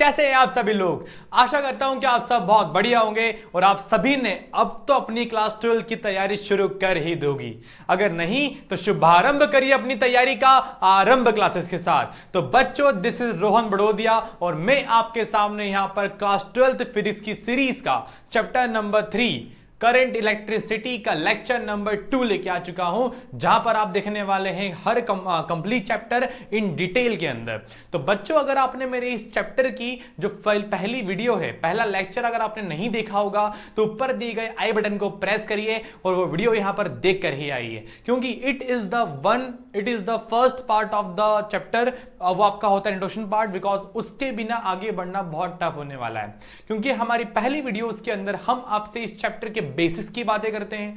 कैसे हैं आप सभी लोग। आशा करता हूं कि आप सब बहुत बढ़िया होंगे और आप सभी ने अब तो अपनी क्लास 12 की तैयारी शुरू कर ही दोगी। अगर नहीं तो शुभारंभ करिए अपनी तैयारी का आरंभ क्लासेस के साथ। तो बच्चों, दिस इज रोहन बड़ोदिया और मैं आपके सामने यहां पर क्लास 12 फिजिक्स की सीरीज का चैप्टर नंबर 3 करंट इलेक्ट्रिसिटी का लेक्चर नंबर 2 लेके आ चुका हूं, जहां पर आप देखने वाले हैं हर कंप्लीट चैप्टर इन डिटेल के अंदर। तो बच्चों, अगर आपने मेरे इस चैप्टर की जो पहली वीडियो है, पहला लेक्चर अगर आपने नहीं देखा होगा तो ऊपर दिए गए आई बटन को प्रेस करिए और वो वीडियो यहां पर देख कर ही आइए, क्योंकि it is the first part of the chapter. वो आपका होता है इंट्रोडक्शन पार्ट, बिकॉज उसके बिना आगे बढ़ना बहुत टफ होने वाला है। क्योंकि हमारी पहली वीडियो के अंदर हम आपसे इस चैप्टर के बेसिस की बातें करते हैं,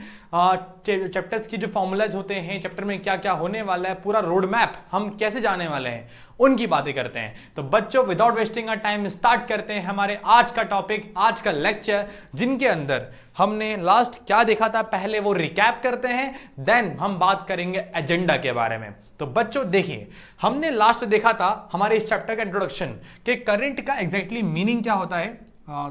चैप्टर्स की जो फॉर्मूलाज होते हैं, चैप्टर में क्या क्या होने वाला है, पूरा रोड मैप हम कैसे जाने वाले हैं, उनकी बातें करते हैं। तो बच्चों, without wasting a time start करते हैं हमारे आज का टॉपिक, आज का लेक्चर, जिनके अंदर हमने लास्ट क्या देखा था पहले वो रिकैप करते हैं, देन हम बात करेंगे एजेंडा के बारे में। तो बच्चों देखिए, हमने लास्ट देखा था हमारे इस चैप्टर का इंट्रोडक्शन कि करंट का एग्जैक्टली मीनिंग क्या होता है।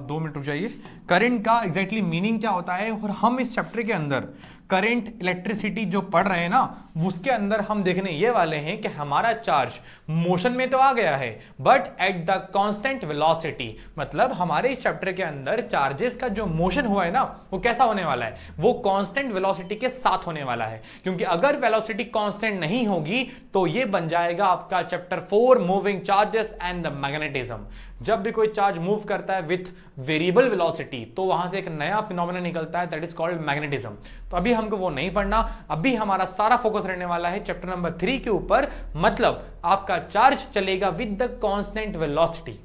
2 मिनट रुक जाइए। करंट का एग्जैक्टली मीनिंग क्या होता है, और हम इस चैप्टर के अंदर करंट इलेक्ट्रिसिटी जो पढ़ रहे हैं ना, उसके अंदर हम देखने ये वाले हैं कि हमारा चार्ज मोशन में तो आ गया है, but at the constant velocity. मतलब हमारे इस चैप्टर के अंदर चार्जेस का जो मोशन हुआ है ना, वो कैसा होने वाला है, वो कांस्टेंट वेलोसिटी के साथ होने वाला है। क्योंकि अगर वेलोसिटी कांस्टेंट नहीं होगी तो ये बन जाएगा आपका chapter 4 moving charges and the magnetism. जब भी कोई चार्ज मूव करता है विथ वेरिएबल वेलोसिटी तो वहां से एक नया फिनोमेना निकलता है, दैट इज कॉल्ड मैग्नेटिज्म। तो अभी हमको वो नहीं पढ़ना, अभी हमारा सारा फोकस रहने वाला है चैप्टर नंबर 3 के ऊपर। मतलब आपका चार्ज चलेगा विद द कांस्टेंट वेलोसिटी।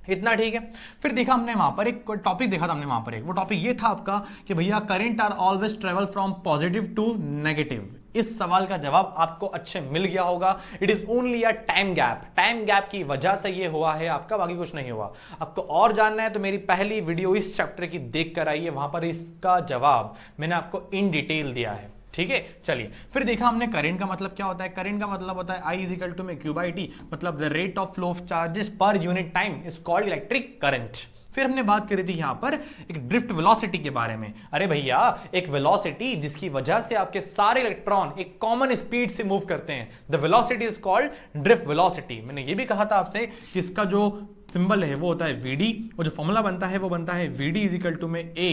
इतना ठीक है। फिर देखा हमने वहां पर एक टॉपिक देखा था हमने वहां पर एक वो टॉपिक ये था आपका कि भैया current are always travel from positive to negative. इस सवाल का जवाब आपको अच्छे मिल गया होगा। It is only a time gap. Time gap की वजह से ये हुआ है आपका, बाकी कुछ नहीं हुआ। आपको और जानना है तो मेरी पहली वीडियो इस चैप्टर की देख कर आइए, वहां पर इसका जवाब मैंने आपको इन डिटेल दिया है। ठीक है, चलिए फिर देखा हमने करंट का मतलब क्या होता है। करंट का मतलब होता है I इज इक्वल टू में Q बाई टी, मतलब the rate of flow of charges per unit time is called electric current. फिर हमने बात करी थी यहां पर एक ड्रिफ्ट वेलोसिटी के बारे में। अरे भैया, एक वेलोसिटी जिसकी वजह से आपके सारे इलेक्ट्रॉन एक कॉमन स्पीड से मूव करते हैं, the velocity is called drift velocity. मैंने ये भी कहा था आपसे कि इसका जो सिंबल है वो होता है VD, और जो फॉर्मूला बनता है वो बनता है VD इज इक्वल टू में A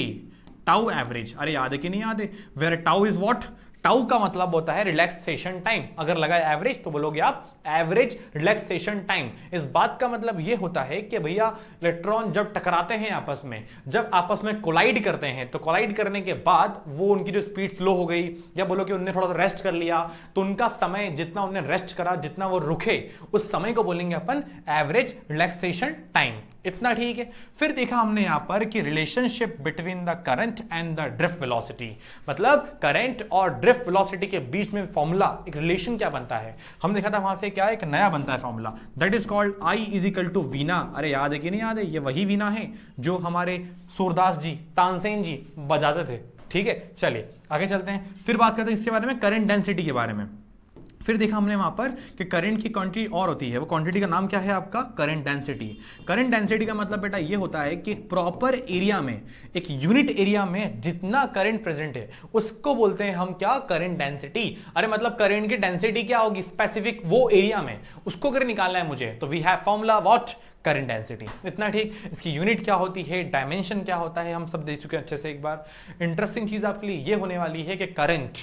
टाउ एवरेज। अरे याद है कि नहीं याद है? Where tau is what? Tau का मतलब होता है रिलैक्सेशन टाइम। अगर लगा एवरेज तो बोलोगे आप एवरेज रिलैक्सेशन टाइम। इस बात का मतलब यह होता है कि भैया इलेक्ट्रॉन जब टकराते हैं आपस में, जब आपस में कोलाइड करते हैं, तो कोलाइड करने के बाद वो उनकी जो स्पीड स्लो हो गई, या बोलो कि उनने थोड़ा सा रेस्ट कर लिया, तो उनका समय जितना उन्हें रेस्ट करा, जितना वो रुके, उस समय को बोलेंगे अपन एवरेज रिलैक्सेशन टाइम। इतना ठीक है। फिर देखा हमने यहां पर कि relationship between the current and the drift velocity. मतलब करंट और ड्रिफ्ट वेलोसिटी के बीच में फॉर्मूला, एक रिलेशन क्या बनता है, हम देखा था वहां से क्या एक नया बनता है formula, that is called I is equal to वीना। अरे याद है कि नहीं याद है? ये वही वीना है जो हमारे सूरदास जी, तानसेन जी बजाते थे। ठीक है, चलिए आगे चलते हैं। फिर बात करते हैं इसके बारे में, करंट डेंसिटी के बारे में। फिर देखा हमने वहां पर कि करंट की क्वांटिटी और होती है, वो क्वांटिटी का नाम क्या है आपका? Current density. करंट डेंसिटी का मतलब बेटा ये होता है कि प्रॉपर एरिया में, एक यूनिट एरिया में जितना करंट प्रेजेंट है उसको बोलते हैं हम क्या? Current density. अरे मतलब करंट की डेंसिटी क्या होगी स्पेसिफिक वो एरिया में, उसको अगर निकालना है मुझे तो we have formula what? Current density. इतना ठीक। इसकी यूनिट क्या होती है, डायमेंशन क्या होता है, हम सब देख चुके हैं अच्छे से। एक बार इंटरेस्टिंग चीज आपके लिए ये होने वाली है कि current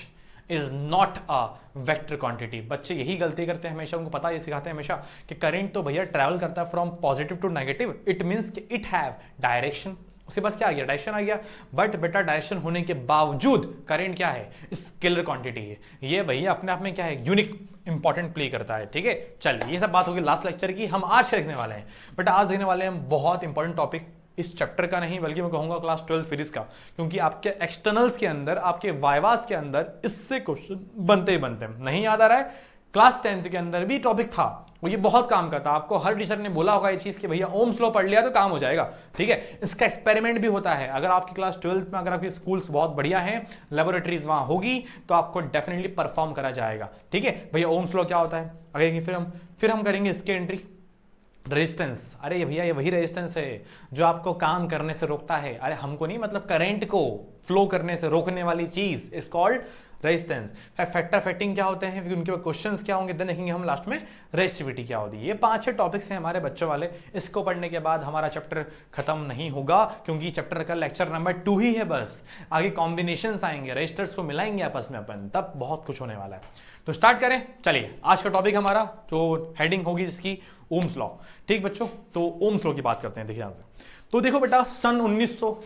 is not a vector quantity. बच्चे यही गलती करते हैं हमेशा, उनको पता ये सिखाते हैं हमेशा कि करंट तो भैया ट्रैवल करता है from positive to negative, it means कि इट हैव डायरेक्शन। उसके पास क्या आ गया? डायरेक्शन आ गया। बट बेटा डायरेक्शन होने के बावजूद करंट क्या है? स्केलर क्वांटिटी है। ये भैया अपने आप में क्या है? यूनिक इंपॉर्टेंट प्ले करता है। ठीक है, चलिए ये सब बात होगी लास्ट लेक्चर की। हम आज देखने वाले हैं, बट आज देखने वाले हैं हम बहुत इंपॉर्टेंट टॉपिक, इस चैप्टर का नहीं बल्कि मैं कहूंगा क्लास 12 फिजिक्स का, क्योंकि आपके एक्सटर्नल्स के अंदर, आपके वाइवास के अंदर इससे क्वेश्चन बनते ही बनते हैं। नहीं याद आ रहा है? क्लास 10th के अंदर भी टॉपिक था, वो ये बहुत काम करता। आपको हर टीचर ने बोला होगा ये चीज कि भैया ओम्स लॉ पढ़ लिया तो काम हो जाएगा। ठीक है, इसका एक्सपेरिमेंट भी होता है। अगर आपकी क्लास 12th में अगर आपकी स्कूल्स बहुत बढ़िया हैं, लेबोरेटरीज वहां होगी, तो आपको डेफिनेटली परफॉर्म करा जाएगा। ठीक है भैया, ओम्स लॉ क्या होता है? अगर फिर हम करेंगे इसके एंट्री। रेजिस्टेंस, अरे ये भैया ये वही रेजिस्टेंस है जो आपको काम करने से रोकता है। अरे हमको नहीं, मतलब करंट को फ्लो करने से रोकने वाली चीज इज कॉल्ड रेजिस्टेंस। फैक्टर फैक्टिंग क्या होते हैं, उनके क्वेश्चंस क्या होंगे, देन देखेंगे हम लास्ट में रेजिस्टिविटी क्या होती है। ये 5-6 टॉपिक्स हैं हमारे बच्चों वाले। इसको पढ़ने के बाद हमारा चैप्टर खत्म नहीं होगा, क्योंकि चैप्टर का लेक्चर नंबर 2 ही है बस। आगे कॉम्बिनेशंस आएंगे, रजिस्टर्स को मिलाएंगे आपस में अपन, तब बहुत कुछ होने वाला है। तो स्टार्ट करें, चलिए। आज का टॉपिक हमारा जो हेडिंग होगी जिसकी, ओम्स लॉ। ठीक बच्चों, तो ओम्स लॉ की बात करते हैं, देखिए ध्यान से। तो देखो बेटा, सन 1900,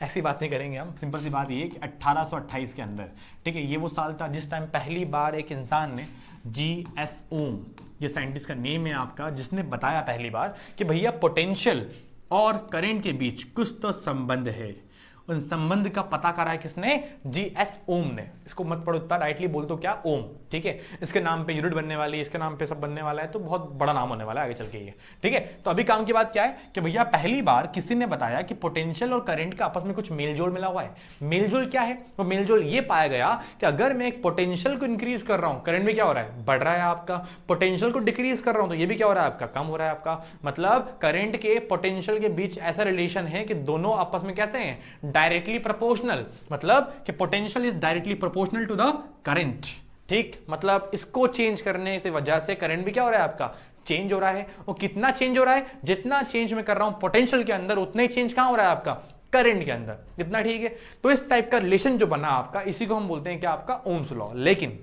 ऐसी बात नहीं करेंगे हम, सिंपल सी बात ये कि 1828 के अंदर, ठीक है, ये वो साल था जिस टाइम पहली बार एक इंसान ने, जीएस ओम, ये साइंटिस्ट का नेम है आपका, जिसने बताया पहली बार कि भैया पोटेंशियल और करंट के बीच कुछ तो संबंध है। उन संबंध का पता करा है किसने, जीएस ओम ने। इसको मत पढ़ो इतना, डायरेक्टली बोल दो क्या, ओम, ठीक है। इसके नाम पे यूनिट बनने वाली है, इसके नाम पे सब बनने वाला है, तो बहुत बड़ा नाम होने वाला है आगे चल के ये, ठीक है। तो अभी काम की बात क्या है कि भैया पहली बार किसी ने बताया कि पोटेंशियल और करंट का आपस में कुछ मेलजोल मिला हुआ है। मेलजोल क्या है, वो मेलजोल ये पाया गया कि अगर मैं एक पोटेंशियल को इंक्रीज कर रहा हूं, करंट में क्या हो रहा है, बढ़ रहा है आपका। पोटेंशियल को डिक्रीज कर रहा हूं तो ये भी क्या हो रहा है आपका, कम हो रहा है आपका। मतलब करंट के पोटेंशियल के बीच ऐसा रिलेशन है कि दोनों आपस में कैसे हैं, डायरेक्टली प्रोपोर्शनल। मतलब कि potential is directly proportional to the current, ठीक। मतलब इसको चेंज करने से वजह से करंट भी क्या हो रहा है आपका, चेंज हो रहा है। और कितना चेंज हो रहा है, जितना चेंज मैं कर रहा हूं पोटेंशियल के अंदर, उतना ही चेंज कहां हो रहा है आपका, करंट के अंदर। इतना ठीक है। तो इस टाइप का रिलेशन जो बना आपका, इसी को हम बोलते हैं कि आपका ओम्स लॉ। लेकिन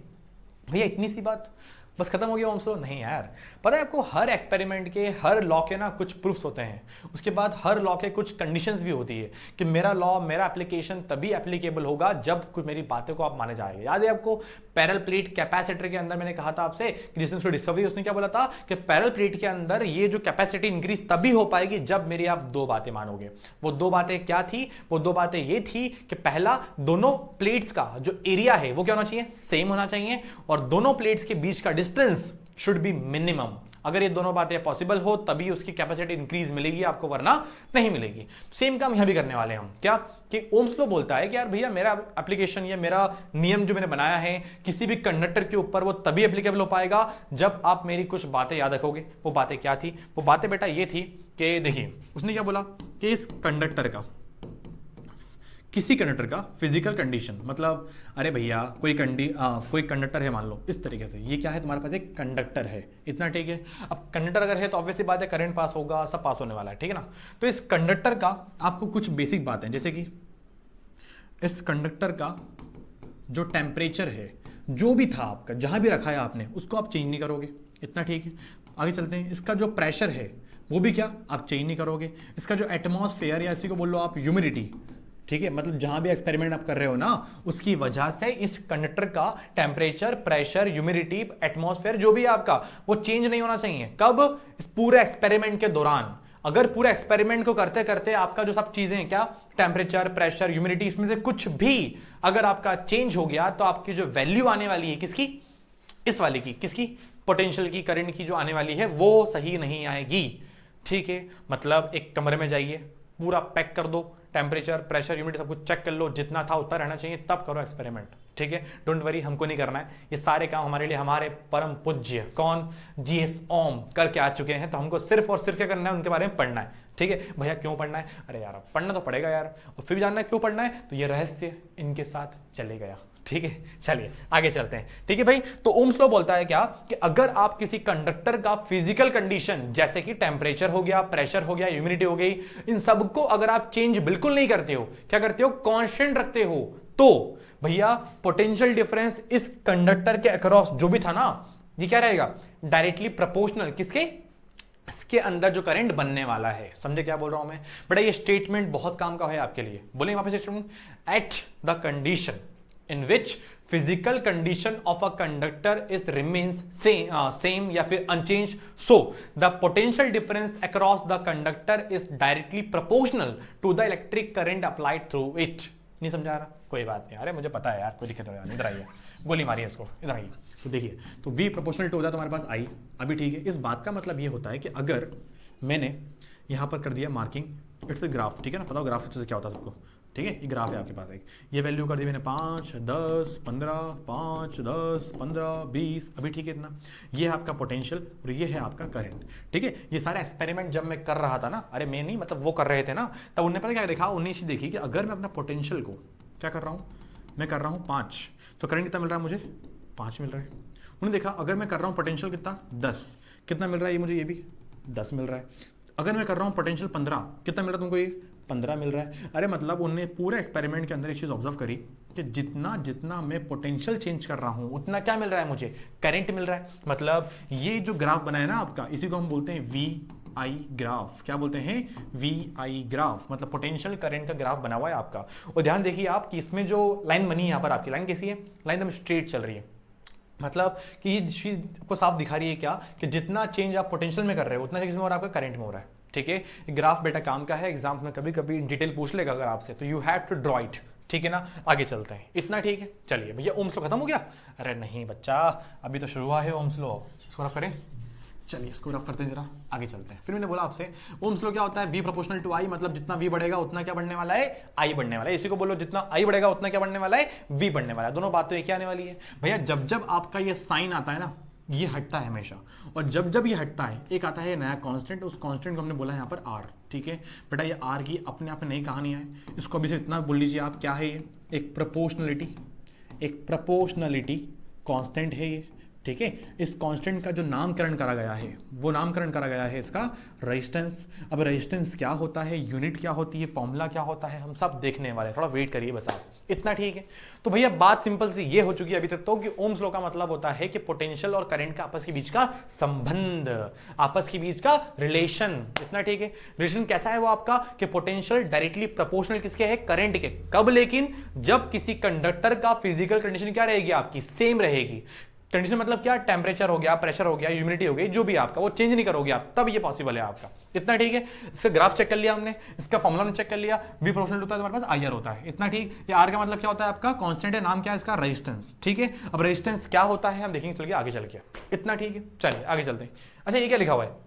भैया इतनी सी बात, बस खत्म हो गया ओम्स लॉ? नहीं यार, पता है आपको, हर एक्सपेरिमेंट के, हर लॉ के ना कुछ प्रूफ्स होते हैं, उसके बाद हर लॉ के कुछ कंडीशंस भी होती है कि मेरा लॉ, मेरा एप्लीकेशन तभी एप्लीकेबल होगा जब कुछ मेरी बातों को आप माने जाएंगे। याद है आपको, पैरेलल प्लेट कैपेसिटर के अंदर मैंने कहा था आपसे कि जिसने उसको डिस्कवरी, उसने क्या बोला था कि पैरेलल प्लेट के अंदर ये जो कैपेसिटी इंक्रीज तभी हो पाएगी जब मेरी आप दो बातें मानोगे। वो दो बातें क्या थी, वो दो बातें ये थी कि पहला, दोनों प्लेट्स का जो एरिया है वो क्या होना चाहिए, सेम होना चाहिए, और दोनों प्लेट्स के बीच का डिस्टेंस शुड बी मिनिमम। अगर ये दोनों बातें पॉसिबल हो तभी उसकी कैपेसिटी इंक्रीज मिलेगी आपको, वरना नहीं मिलेगी। सेम काम यहां भी करने वाले हैं हम, क्या कि ओम्स लॉ बोलता है कि यार भैया मेरा एप्लीकेशन या मेरा नियम जो मैंने बनाया है किसी भी कंडक्टर के ऊपर, वो तभी एप्लीकेबल हो पाएगा जब आप मेरी कुछ बातें याद रखोगे। वो बातें क्या थी, वो बातें बेटा ये थी कि देखिए, उसने क्या बोला कि इस कंडक्टर का, किसी कंडक्टर का फिजिकल कंडीशन, मतलब अरे भैया कोई कंडक्टर है, मान लो इस तरीके से, ये क्या है तुम्हारे पास, एक कंडक्टर है, इतना ठीक है। अब कंडक्टर अगर है तो ऑब्वियसली बात है करंट पास होगा, सब पास होने वाला है, ठीक है ना। तो इस कंडक्टर का आपको कुछ बेसिक बातें, जैसे कि इस कंडक्टर का जो टेम्परेचर है, जो भी था आपका, जहां भी रखा है आपने, उसको आप चेंज नहीं करोगे, इतना ठीक है। आगे चलते हैं, इसका जो प्रेशर है वो भी क्या आप चेंज नहीं करोगे। इसका जो एटमॉस्फेयर, या इसी को बोल लो आप ह्यूमिडिटी, ठीक है, मतलब जहां भी एक्सपेरिमेंट आप कर रहे हो ना, उसकी वजह से इस कंडक्टर का टेम्परेचर, प्रेशर, ह्यूमिडिटी, एटमॉस्फेयर जो भी आपका, वो चेंज नहीं होना चाहिए। कब, इस पूरे एक्सपेरिमेंट के दौरान। अगर पूरे एक्सपेरिमेंट को करते करते आपका जो सब चीजें हैं, क्या, टेम्परेचर, प्रेशर, ह्यूमिडिटी, इसमें से कुछ भी अगर आपका चेंज हो गया, तो आपकी जो वैल्यू आने वाली है किसकी, इस वाली की, किसकी, पोटेंशियल की, करंट की जो आने वाली है, वो सही नहीं आएगी, ठीक है। मतलब एक कमरे में जाइए, पूरा पैक कर दो, टेम्परेचर, प्रेशर, ह्यूमिडिटी सब कुछ चेक कर लो, जितना था उतना रहना चाहिए, तब करो एक्सपेरिमेंट, ठीक है। डोंट वरी, हमको नहीं करना है ये सारे काम, हमारे लिए हमारे परम पूज्य कौन, जीएस ओम करके आ चुके हैं। तो हमको सिर्फ और सिर्फ क्या करना है, उनके बारे में पढ़ना है, ठीक है। भैया क्यों पढ़ना है, अरे यार पढ़ना तो पड़ेगा यार, और फिर भी जानना है क्यों पढ़ना है, तो ये रहस्य इनके साथ चले गया, ठीक है। चलिए आगे चलते हैं, ठीक है भाई। तो ओम्स लॉ बोलता है क्या कि अगर आप किसी कंडक्टर का फिजिकल कंडीशन, जैसे कि टेम्परेचर हो गया, प्रेशर हो गया, ह्यूमिडिटी हो गई, इन सबको अगर आप चेंज बिल्कुल नहीं करते हो, क्या करते हो, कांस्टेंट रखते हो, तो भैया पोटेंशियल डिफरेंस इस कंडक्टर के अक्रॉस जो भी था ना, ये क्या रहेगा, डायरेक्टली प्रोपोर्शनल किसके, इसके अंदर जो करंट बनने वाला है। समझे क्या बोल रहा हूं मैं बेटा, ये स्टेटमेंट बहुत काम का है आपके लिए। बोलेंगे वापस statement, at the condition in which physical condition of a conductor is remains same या फिर unchanged, so the potential difference across the conductor is directly proportional to the electric current applied through it। नहीं समझा रहा, कोई बात नहीं, अरे मुझे पता है यार, कोई दिक्कत नहीं, इधर आइए, गोली मारिए इसको, इधर आइए। तो देखिए, तो V प्रोपोर्शनल टू होता है तुम्हारे पास I, अभी ठीक है। इस बात का मतलब ये होता है कि अगर मैंने यहां पर कर दिया मार्किंग, इट्स अ ग्राफ, ठीक है ना, पता हो ग्राफ से क्या होता है सबको, ठीक है, ये ग्राफ है आपके पास एक, ये वैल्यू कर दी मैंने 5, 10, 15, 5, 10, 15, 20, अभी ठीक है इतना। ये है आपका पोटेंशियल और ये है आपका करंट, ठीक है। ये सारे एक्सपेरिमेंट जब मैं कर रहा था ना, अरे मैं नहीं मतलब वो कर रहे थे ना, तब उन्होंने पता क्या देखा, उन्हें चीज देखी कि अगर मैं अपना पोटेंशियल को क्या कर रहा हूँ, मैं कर रहा हूँ 5, तो करंट कितना मिल रहा है मुझे, 5 मिल रहा है। उन्होंने देखा अगर मैं कर रहा हूँ पोटेंशियल कितना 10, कितना मिल रहा है ये मुझे, ये भी 10 मिल रहा है। अगर मैं कर रहा हूँ पोटेंशियल 15, कितना मिल रहा है तुमको, ये 15 मिल रहा है। अरे मतलब उन्होंने पूरे एक्सपेरिमेंट के अंदर एक चीज ऑब्जर्व करी कि जितना जितना मैं पोटेंशियल चेंज कर रहा हूँ उतना क्या मिल रहा है मुझे, करंट मिल रहा है। मतलब ये जो ग्राफ बना है ना आपका, इसी को हम बोलते हैं वी आई ग्राफ। क्या बोलते हैं, वी आई ग्राफ, मतलब पोटेंशियल करंट का ग्राफ बना हुआ है आपका। और ध्यान देखिए आप कि इसमें जो लाइन बनी है यहाँ पर, आपकी लाइन कैसी है, लाइन एकदम स्ट्रेट चल रही है। मतलब कि ये चीज को साफ दिखा रही है क्या, कि जितना चेंज आप पोटेंशियल में कर रहे हो उतना चेंज और आपका करंट में हो रहा है, ठीक है। ग्राफ बेटा काम का है, एग्जाम में कभी कभी डिटेल पूछ लेगा अगर आपसे, तो you have to draw it, ठीक है ना। आगे चलते हैं, इतना ठीक है। चलिए भैया ओम्स लॉ खत्म हो गया, अरे नहीं बच्चा अभी तो शुरू हुआ है ओम्स लॉ, इसको रफ करें। चलिए इसको रफ करते हैं जरा, आगे चलते हैं। फिर मैंने बोला आपसे ओम्स लॉ क्या होता है, वी प्रोपोर्शनल टू आई, मतलब जितना वी बढ़ेगा उतना क्या बढ़ने वाला है, आई बढ़ने वाला है। इसी को बोलो जितना आई बढ़ेगा उतना क्या बढ़ने वाला है, वी बढ़ने वाला है। दोनों बात तो एक ही आने वाली है भैया। जब जब आपका ये साइन आता है ना, ये हटता है हमेशा, और जब जब ये हटता है एक आता है नया कांस्टेंट, उस कांस्टेंट को हमने बोला है यहाँ पर आर, ठीक है बेटा। ये आर की अपने आप में नई कहानी है, इसको अभी से इतना बोल लीजिए आप, क्या है ये, एक प्रोपोर्शनलिटी कांस्टेंट है ये, ठीक है। इस कांस्टेंट का जो नामकरण करा गया है, वो नामकरण करा गया है इसका रेजिस्टेंस। अब रेजिस्टेंस क्या होता है, यूनिट क्या होती है, फॉर्मूला क्या होता है, हम सब देखने वाले हैं, थोड़ा वेट करिए बस आप, इतना ठीक है। तो भैया बात सिंपल सी ये हो चुकी है अभी तक तो, कि ओम्स लॉ का मतलब होता है कि पोटेंशियल और करंट का आपस के बीच का संबंध, आपस के बीच का रिलेशन, इतना ठीक है। रिलेशन कैसा है वो आपका, कि पोटेंशियल डायरेक्टली प्रोपोर्शनल किसके है, करंट के। कब, लेकिन जब किसी कंडक्टर का फिजिकल कंडीशन क्या रहेगी आपकी, सेम रहेगी। कंडीशन मतलब क्या, टेम्परेचर हो गया, प्रेशर हो गया, ह्यूमिडिटी हो गई, जो भी आपका, वो चेंज नहीं करोगे आप, तब ये पॉसिबल है आपका, इतना ठीक है। इसका ग्राफ चेक कर लिया हमने, इसका फॉर्मूला चेक कर लिया, वी प्रोपोर्शनल होता है तुम्हारे पास, आई आर होता है, इतना ठीक। ये आर का मतलब क्या होता है आपका, कांस्टेंट है, नाम क्या है इसका, रेजिस्टेंस, ठीक है। अब रेजिस्टेंस क्या होता है हम देखेंगे चल के आगे चल के, इतना ठीक है। चलिए आगे चलते हैं। अच्छा ये क्या लिखा हुआ है,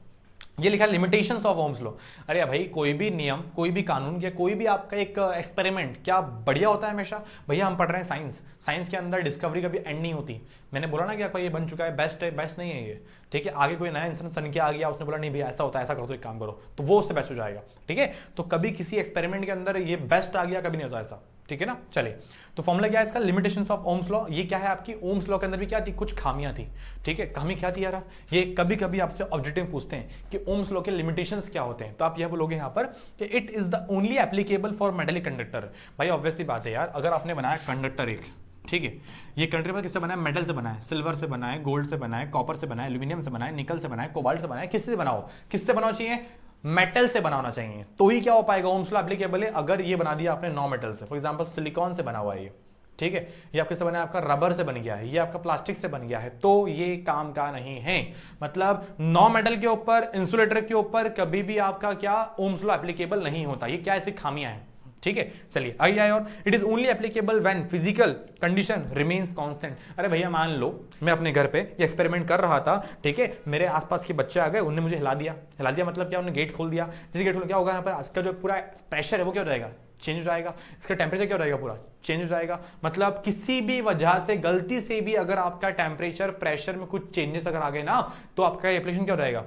ये लिखा है लिमिटेशंस ऑफ ओम्स लॉ। अरे भाई कोई भी नियम, कोई भी कानून या कोई भी आपका एक एक्सपेरिमेंट क्या बढ़िया होता है हमेशा। भैया हम पढ़ रहे हैं साइंस, साइंस के अंदर डिस्कवरी कभी एंड नहीं होती। मैंने बोला ना कि आपका ये बन चुका है, बेस्ट है, बेस्ट नहीं है ये, ठीक है। आगे कोई नया इंसान सन के आ गया, उसने बोला नहीं भैया ऐसा होता है, ऐसा करो तो एक काम करो, तो वो उससे बेस्ट हो जाएगा, ठीक है। तो कभी किसी एक्सपेरिमेंट के अंदर ये बेस्ट आ गया, कभी नहीं होता ऐसा, ठीक है ना। चलिए तो फॉर्मूला क्या है इसका, लिमिटेशंस ऑफ ओम्स लॉ। ये क्या है आपकी, ओम्स लॉ के अंदर भी क्या थी, कुछ खामियां थी, ठीक है। खामी क्या थी यार, ये कभी कभी आपसे ऑब्जेक्टिव पूछते हैं कि ओम्स लॉ के लिमिटेशंस क्या होते हैं, तो आप यह बोलोगे यहाँ पर कि it is the only applicable for metallic conductor. भाई ऑब्वियसली बात है यार, अगर आपने बनाया कंडक्टर एक, ठीक है, ये कंडक्टर किससे बना है, मेटल से बना है, सिल्वर से बना है, गोल्ड से बना है, कॉपर से बना है, एल्यूमिनियम से बना है, निकल से बना है, कोबाल्ट से बना है, किससे बनाओ, किससे बनाना चाहिए, मेटल से बनाना चाहिए, तो ही क्या हो पाएगा ओम्स लॉ एप्लीकेबल है। अगर ये बना दिया आपने नॉन मेटल से, फॉर एग्जांपल सिलिकॉन से बना हुआ है ये, ठीक है, ये आपके से बना है, आपका रबर से बन गया है, ये आपका प्लास्टिक से बन गया है, तो ये काम का नहीं है। मतलब नॉन मेटल के ऊपर, इंसुलेटर के ऊपर कभी भी आपका क्या ओम्स लॉ एप्लीकेबल नहीं होता। ये क्या ऐसी खामियां हैं, ठीक है। चलिए आइए आए, और it is only applicable when physical condition remains constant. अरे भैया मान लो मैं अपने घर पे ये एक्सपेरिमेंट कर रहा था, ठीक है, मेरे आसपास के बच्चे आ गए, उन्होंने मुझे हिला दिया, हिला दिया मतलब क्या, उन्होंने गेट खोल दिया। जैसे गेट खोल क्या होगा यहाँ पर, इसका जो पूरा प्रेशर है वो क्या हो जाएगा, चेंज हो जाएगा, इसका टेम्परेचर क्या हो जाएगा, पूरा चेंज हो जाएगा। मतलब किसी भी वजह से गलती से भी अगर आपका टेम्परेचर प्रेशर में कुछ चेंजेस अगर आ गए ना, तो आपका एप्लीकेशन क्या हो जाएगा,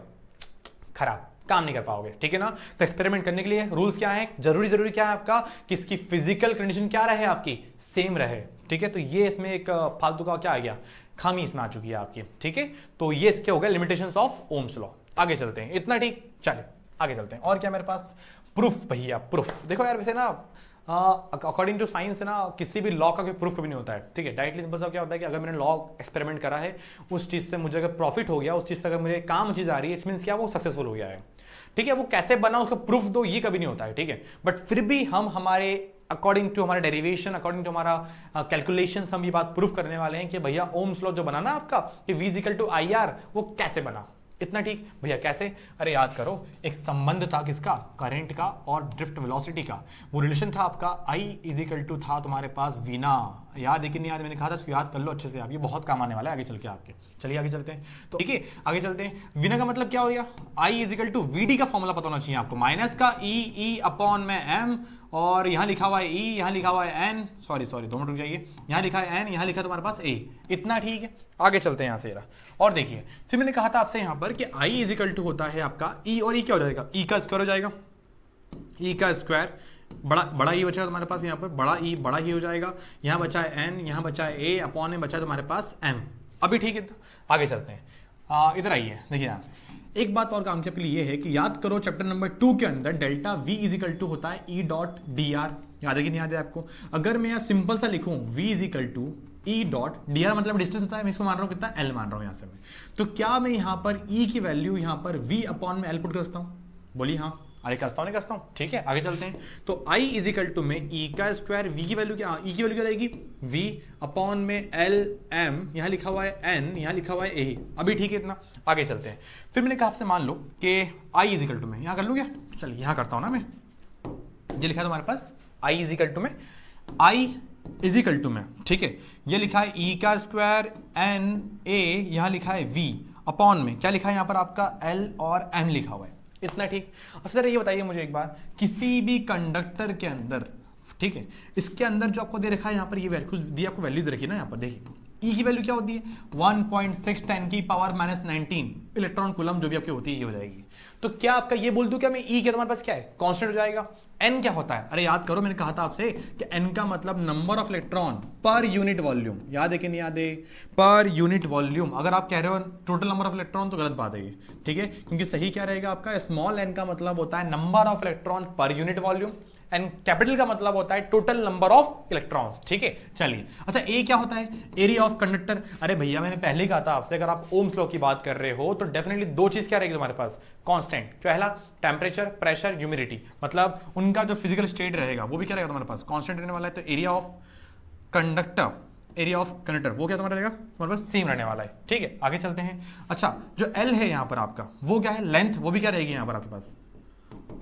खराब, काम नहीं कर पाओगे, ठीक है ना। तो एक्सपेरिमेंट करने के लिए रूल्स क्या है, जरूरी क्या है आपका, कि इसकी फिजिकल कंडीशन क्या रहे आपकी, सेम रहे, ठीक है। तो ये इसमें एक फालतू का क्या आ गया, खामी इसमें आ चुकी है आपकी, ठीक है। तो ये इसके हो गए लिमिटेशंस ऑफ ओम्स लॉ। आगे चलते हैं, इतना ठीक, चलिए आगे चलते हैं। और क्या मेरे पास, प्रूफ भैया, प्रूफ देखो यार, वैसे ना अकॉर्डिंग टू साइंस ना किसी भी लॉ का कोई प्रूफ कभी नहीं होता है, ठीक है। डायरेक्टली सिंपल सा क्या होता है कि अगर मैंने लॉ एक्सपेरिमेंट करा है, उस चीज से मुझे अगर प्रॉफिट हो गया, उस चीज से अगर मुझे काम चीज आ रही है, इट मींस क्या, वो सक्सेसफुल हो गया है, ठीक है। वो कैसे बना उसका प्रूफ दो, ये कभी नहीं होता है, ठीक है। बट फिर भी हम हमारे अकॉर्डिंग टू हमारा डेरिवेशन, अकॉर्डिंग टू हमारा कैलकुलेशन, हम ये बात प्रूफ करने वाले हैं कि भैया ओम्स लॉ जो बना ना आपका, कि V = IR, वो कैसे बना, इतना ठीक भैया कैसे? अरे याद करो, एक संबंध था किसका, करंट का और ड्रिफ्ट वेलोसिटी का। वो रिलेशन था आपका I इजिकल टू था तुम्हारे पास वीना, याद है कि नहीं याद? मैंने कहा था इसको याद कर लो अच्छे से, आप ये बहुत काम आने वाला है आगे चल के आपके। चलिए आगे चलते हैं। तो ठीक है आगे चलते हैं। वीना का मतलब क्या हो गया, I इजिकल टू वी का फॉर्मूला पता होना चाहिए आपको, माइनस का ई अपॉन में एम, और यहाँ लिखा हुआ है E, यहाँ लिखा हुआ है N, सॉरी 2 मिनट रुक जाइए, यहाँ लिखा है N, यहाँ लिखा तुम्हारे पास A। इतना ठीक है, आगे चलते हैं यहाँ से। और देखिए फिर मैंने कहा था आपसे यहाँ पर कि I इजिकल टू होता है आपका E, और E क्या हो जाएगा, E का स्क्वायर हो जाएगा, E का स्क्वायर बड़ा E बचेगा तुम्हारे पास, यहाँ पर बड़ा E बड़ा ही हो जाएगा, यहाँ बचा है N, यहाँ बचा है A, अपॉन में बचा तुम्हारे पास M। अभी ठीक है, आगे चलते हैं। इधर आइए, देखिए यहाँ से एक बात और काम के आपके लिए है कि याद करो चैप्टर नंबर 2 के अंदर डेल्टा V इजिकल टू होता है E डॉट डी आर, याद है कि नहीं याद है आपको? अगर मैं यहाँ सिंपल सा लिखूं V is equal to E dot d r मतलब डिस्टेंस होता है, मैं इसको मान रहा हूँ कितना L मान रहा हूँ यहाँ से मैं, तो क्या मैं यहाँ पर E की वैल्यू यहाँ पर V अपॉन में L पुट कर सकता हूँ? बोलिए हाँ, आगे करता हूँ नहीं करता हूँ, ठीक है आगे चलते हैं। तो I इजिकल टू में E का स्क्वायर, V की वैल्यू क्या, E की वैल्यू क्या रहेगी V अपॉन में L M, यहाँ लिखा हुआ है N, यहाँ लिखा हुआ है A। अभी ठीक है इतना, आगे चलते हैं। फिर मैंने कहा आपसे मान लो कि I इजिकल टू में, यहाँ कर लूँ क्या, चलिए यहाँ करता हूँ ना मैं, ये लिखा है तुम्हारे पास I इजिकल टू में, I इजिकल टू में, ठीक है ये लिखा है E का स्क्वायर N A, यहाँ लिखा है V अपॉन में क्या लिखा है यहाँ पर आपका L और M लिखा हुआ है, इतना ठीक। और सर ये बताइए मुझे एक बार, किसी भी कंडक्टर के अंदर, ठीक है इसके अंदर जो आपको दे रखा है यहाँ पर ये वैल्यू दी, आपको वैल्यू दे रखी है ना यहाँ पर, देखिए E की वैल्यू क्या होती है 1.6 10 की पावर -19 इलेक्ट्रॉन कूलम जो भी आपकी होती है ये हो जाएगी। तो क्या आपका ये बोल दूं क्या मैं E के तुम्हारे पास क्या है कांस्टेंट हो जाएगा। N क्या होता है, अरे याद करो मैंने कहा था आपसे कि N का मतलब number of electron per unit volume, याद है कि नहीं याद है, पर यूनिट वॉल्यूम। अगर आप कह रहे हो टोटल नंबर ऑफ इलेक्ट्रॉन तो गलत बात है ये, ठीक है क्योंकि सही क्या रहेगा आपका, स्मॉल n का मतलब होता है number of electron per unit volume, and capital का मतलब होता है टोटल नंबर ऑफ इलेक्ट्रॉन्स, ठीक है चलिए। अच्छा ए क्या होता है, एरिया ऑफ कंडक्टर। अरे भैया मैंने पहले ही कहा था आपसे, अगर आप ओम्स लॉ की बात कर रहे हो तो डेफिनेटली दो चीज क्या रहेगी तुम्हारे पास कांस्टेंट, पहला टेम्परेचर प्रेशर ह्यूमिडिटी, मतलब उनका जो फिजिकल स्टेट रहेगा वो भी क्या रहेगा तुम्हारे पास कांस्टेंट रहने वाला है। तो area of conductor, area of conductor वो क्या तुम्हारा रहेगा तुम्हारे पास सेम रहने वाला है, ठीक है आगे चलते हैं। अच्छा जो एल है यहाँ पर आपका वो क्या है, लेंथ, वो भी क्या रहेगी यहाँ पर आपके पास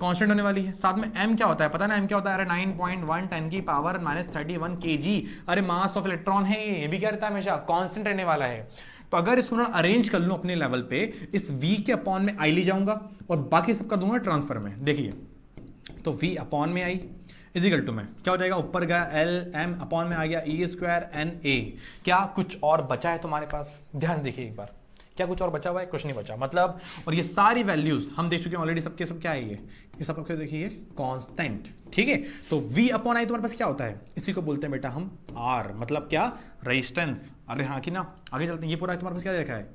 कांस्टेंट होने वाली है। साथ में m क्या होता है पता ना, m क्या होता है, अरे 9.1 10 की पावर -31 kg, अरे मास ऑफ इलेक्ट्रॉन है ये भी क्या रहता है हमेशा कांस्टेंट रहने वाला है। तो अगर इसको ना अरेंज कर लूं अपने लेवल पे, इस v के अपॉन में i ले जाऊंगा और बाकी सब कर दूंगा ट्रांसफर में, देखिए तो v अपॉन में i इजिकल टू में क्या हो जाएगा, ऊपर गया एल एम अपॉन में आ गया ई स्क्वायर एन ए। क्या कुछ और बचा है तुम्हारे पास, ध्यान देखिए एक बार, क्या कुछ और बचा हुआ है, कुछ नहीं बचा मतलब। और ये सारी वैल्यूज हम देख चुके हैं ऑलरेडी, सबके सब क्या है ये सब आपको देखिए कांस्टेंट, ठीक है। तो v अपॉन आई तुम्हारे पास क्या होता है, इसी को बोलते हैं बेटा हम r, मतलब क्या रेजिस्टेंस। अरे हाँ कि ना, आगे चलते हैं। ये पूरा तुम्हारे पास क्या देखा है,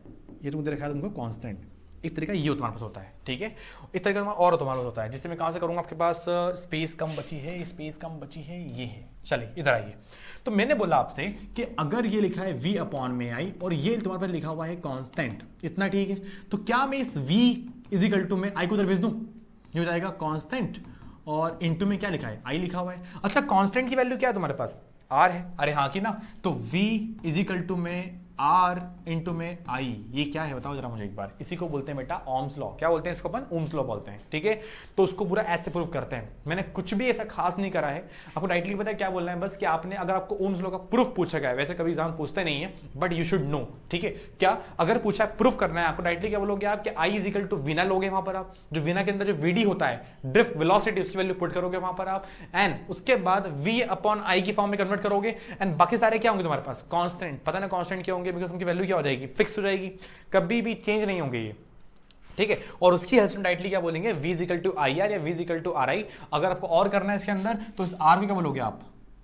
ये तुमको देखा है तुमको कांस्टेंट, एक तरीका ये तुम्हारे पास होता है, ठीक है। इस तरीका और तुम्हारे पास होता है, जिससे मैं कहाँ से करूँगा, आपके पास स्पेस कम बची है, स्पेस कम बची है, ये है। चलिए इधर आइए, तो मैंने बोला आपसे कि अगर ये लिखा है v अपॉन में आई और ये तुम्हारे पास लिखा हुआ है कांस्टेंट, इतना ठीक है। तो क्या मैं इस v इजिकल टू में i को उधर भेज दूं, ये हो जाएगा कांस्टेंट, और इनटू में क्या लिखा है i लिखा हुआ है। अच्छा कांस्टेंट की वैल्यू क्या है तुम्हारे पास, r है, अरे हाँ कि ना। तो v इजिकल टू में r इंटू में i, ये क्या है बताओ जरा मुझे एक बार। इसी को बोलते हैं बेटा ओम्स लॉ, क्या बोलते हैं इसको अपन, ओम्स लॉ बोलते हैं, ठीक है। तो उसको पूरा ऐसे प्रूव करते हैं, मैंने कुछ भी ऐसा खास नहीं करा है, आपको डायरेक्टली पता है क्या बोलना है बस, कि आपने अगर आपको ओम्स लॉ का प्रूफ पूछा गया है, वैसे कभी एग्जाम पूछते नहीं है बट यू शुड नो, ठीक है। क्या अगर पूछा है प्रूफ करना है आपको, डायरेक्टली क्या बोलोगे आप कि i इजिकल टू वीना लोगे, वहां पर आप जो वीना के अंदर जो vd होता है ड्रिफ्ट वेलोसिटी, उसकी वैल्यू पुट करोगे वहां पर आप, एंड उसके बाद v अपॉन i की फॉर्म में कन्वर्ट करोगे, एंड बाकी सारे क्या होंगे तुम्हारे पास कांस्टेंट। पता ना कांस्टेंट क्या होंगे, बिकॉज उनकी वैल्यू क्या हो जाएगी, फिक्स हो जाएगी, कभी भी चेंज नहीं होंगे ये, ठीक है। और उसकी हेल्प से डायरेक्टली क्या बोलेंगे, v is equal to I R या v is equal to R I. अगर आपको और करना है इसके अंदर तो इस r को क्या बोलोगे आप,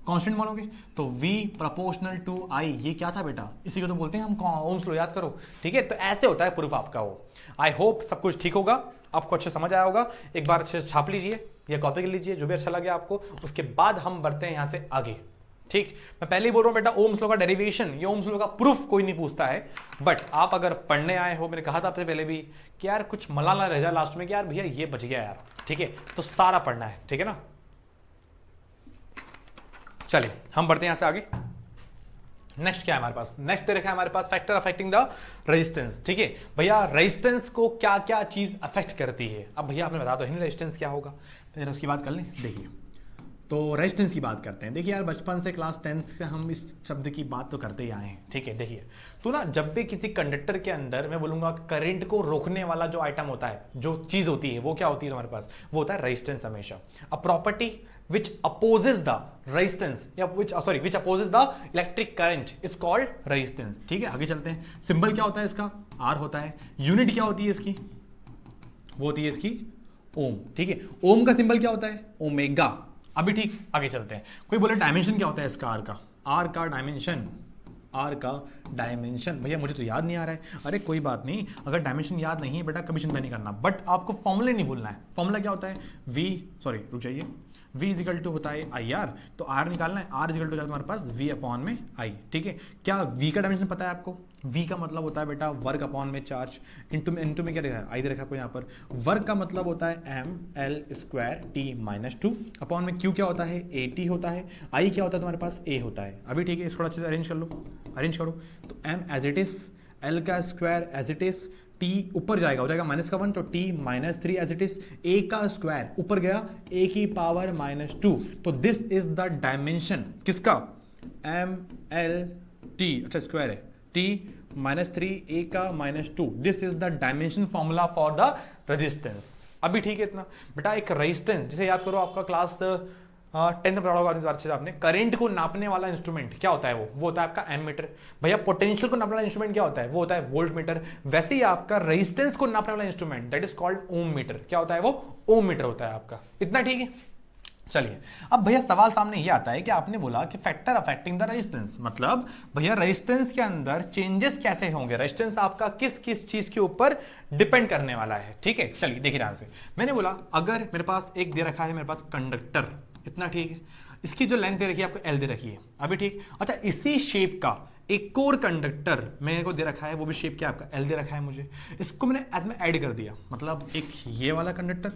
कांस्टेंट बोलोगे। तो v प्रोपोर्शनल टू i, ये क्या था बेटा, इसी को तो बोलते हैं हम ओम्स लॉ, याद करो, ठीक है। तो ऐसे होता है प्रूफ आपका वो। आई होप सब कुछ ठीक होगा, आपको अच्छे समझ आया होगा। एक बार अच्छे से छाप लीजिए या कॉपी कर लीजिए, जो भी अच्छा लगे आपको, उसके बाद हम बढ़ते हैं यहाँ से आगे, ठीक। मैं पहले ही बोल रहा हूं बेटा, ओम्स लॉ का डेरिवेशन, ये ओम्स लॉ का प्रूफ कोई नहीं पूछता है, बट आप अगर पढ़ने आए हो, मैंने कहा था आपसे पहले भी कि यार कुछ मलाला रह जाए लास्ट में कि यार भैया ये बच गया यार, ठीक है, तो सारा पढ़ना है, ठीक है ना। चलिए हम बढ़ते हैं यहां से आगे। नेक्स्ट क्या है हमारे पास, नेक्स्ट दे रखा है हमारे पास फैक्टर अफेक्टिंग द रेजिस्टेंस। ठीक है भैया, रेजिस्टेंस को क्या क्या चीज अफेक्ट करती है। अब भैया आपने बता दो ही रेजिस्टेंस क्या होगा, फिर उसकी बात कर लें। देखिए तो रेजिस्टेंस की बात करते हैं। देखिए यार, बचपन से क्लास 10th से हम इस शब्द की बात तो करते ही आए हैं। ठीक है, देखिए तो ना जब भी किसी कंडक्टर के अंदर मैं बोलूंगा करंट को रोकने वाला जो आइटम होता है, जो चीज होती है, वो क्या होती है हमारे पास, वो होता है रेजिस्टेंस हमेशा। A property which opposes the resistance या which opposes the electric current is called resistance। ठीक है, आगे चलते हैं। सिंबल क्या होता है इसका, R होता है। यूनिट क्या होती है इसकी, वो होती है इसकी ओम। ठीक है, ओम का सिंबल क्या होता है, ओमेगा। अभी ठीक, आगे चलते हैं। कोई बोले डायमेंशन क्या होता है इसका, आर का डायमेंशन, आर का डायमेंशन। भैया मुझे तो याद नहीं आ रहा है। अरे कोई बात नहीं, अगर डायमेंशन याद नहीं है बेटा कभी चिंता नहीं करना, बट आपको फॉर्मूले नहीं भूलना है। फॉर्मूला क्या होता है, रुक जाइए, V इजिकल टू होता है आई आर, तो R निकालना है, R इजिकल टू जाता है हमारे पास V अपॉन में I। ठीक है, क्या V का डायमेंशन पता है आपको, V का मतलब होता है बेटा वर्क अपॉन में चार्ज, इंटू में क्या लिखा है, आई दे रखा है यहाँ पर। वर्क का मतलब होता है ml square t minus 2 upon में Q क्या होता है, AT होता है। I क्या होता है तुम्हारे पास, A होता है। अभी ठीक है, इसको अच्छे से अरेंज कर लो, अरेंज करो। तो m as it is, L का square as it is, t ऊपर जाएगा, हो जाएगा -1, तो t -3 as it is. a का स्क्वायर ऊपर गया, a की पावर -2, तो दिस इज द डायमेंशन किसका, mlt, अच्छा स्क्वायर है, t -3 a का -2, this is the dimension formula for the resistance. अभी ठीक है इतना बेटा। एक रेजिस्टेंस जिसे याद करो, आपका क्लास 10th में पढ़ा होगा आपने, करंट को नापने वाला इंस्ट्रूमेंट क्या होता है, वो होता है आपका एमीटर। भैया पोटेंशियल को नापने वाला इंस्ट्रूमेंट क्या होता है, वो होता है वोल्ट मीटर। वैसे ही आपका रेजिस्टेंस को नापने वाला instrument that is called ohm metre. क्या होता है, वो ओम मीटर होता है आपका। इतना ठीक है। चलिए अब भैया सवाल सामने ये आता है कि आपने बोला कि फैक्टर अफेक्टिंग द रेजिस्टेंस, मतलब भैया रेजिस्टेंस के अंदर चेंजेस कैसे होंगे, रेजिस्टेंस आपका किस किस चीज के ऊपर डिपेंड करने वाला है। ठीक है, चलिए देखिए ध्यान से। मैंने बोला अगर मेरे पास एक दे रखा है, मेरे पास कंडक्टर, इतना ठीक है, इसकी जो लेंथ दे रखी है आपको L दे रखी है। अभी ठीक, अच्छा इसी शेप का एक और कंडक्टर मेरे को दे रखा है, वो भी शेप क्या आपका L दे रखा है मुझे। इसको मैंने एज में ऐड कर दिया, मतलब एक ये वाला कंडक्टर,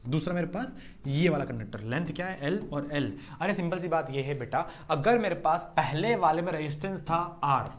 दूसरा मेरे पास ये वाला कंडक्टर, लेंथ क्या है L और L। अरे सिंपल सी बात ये है बेटा, अगर मेरे पास पहले वाले में रेजिस्टेंस था R,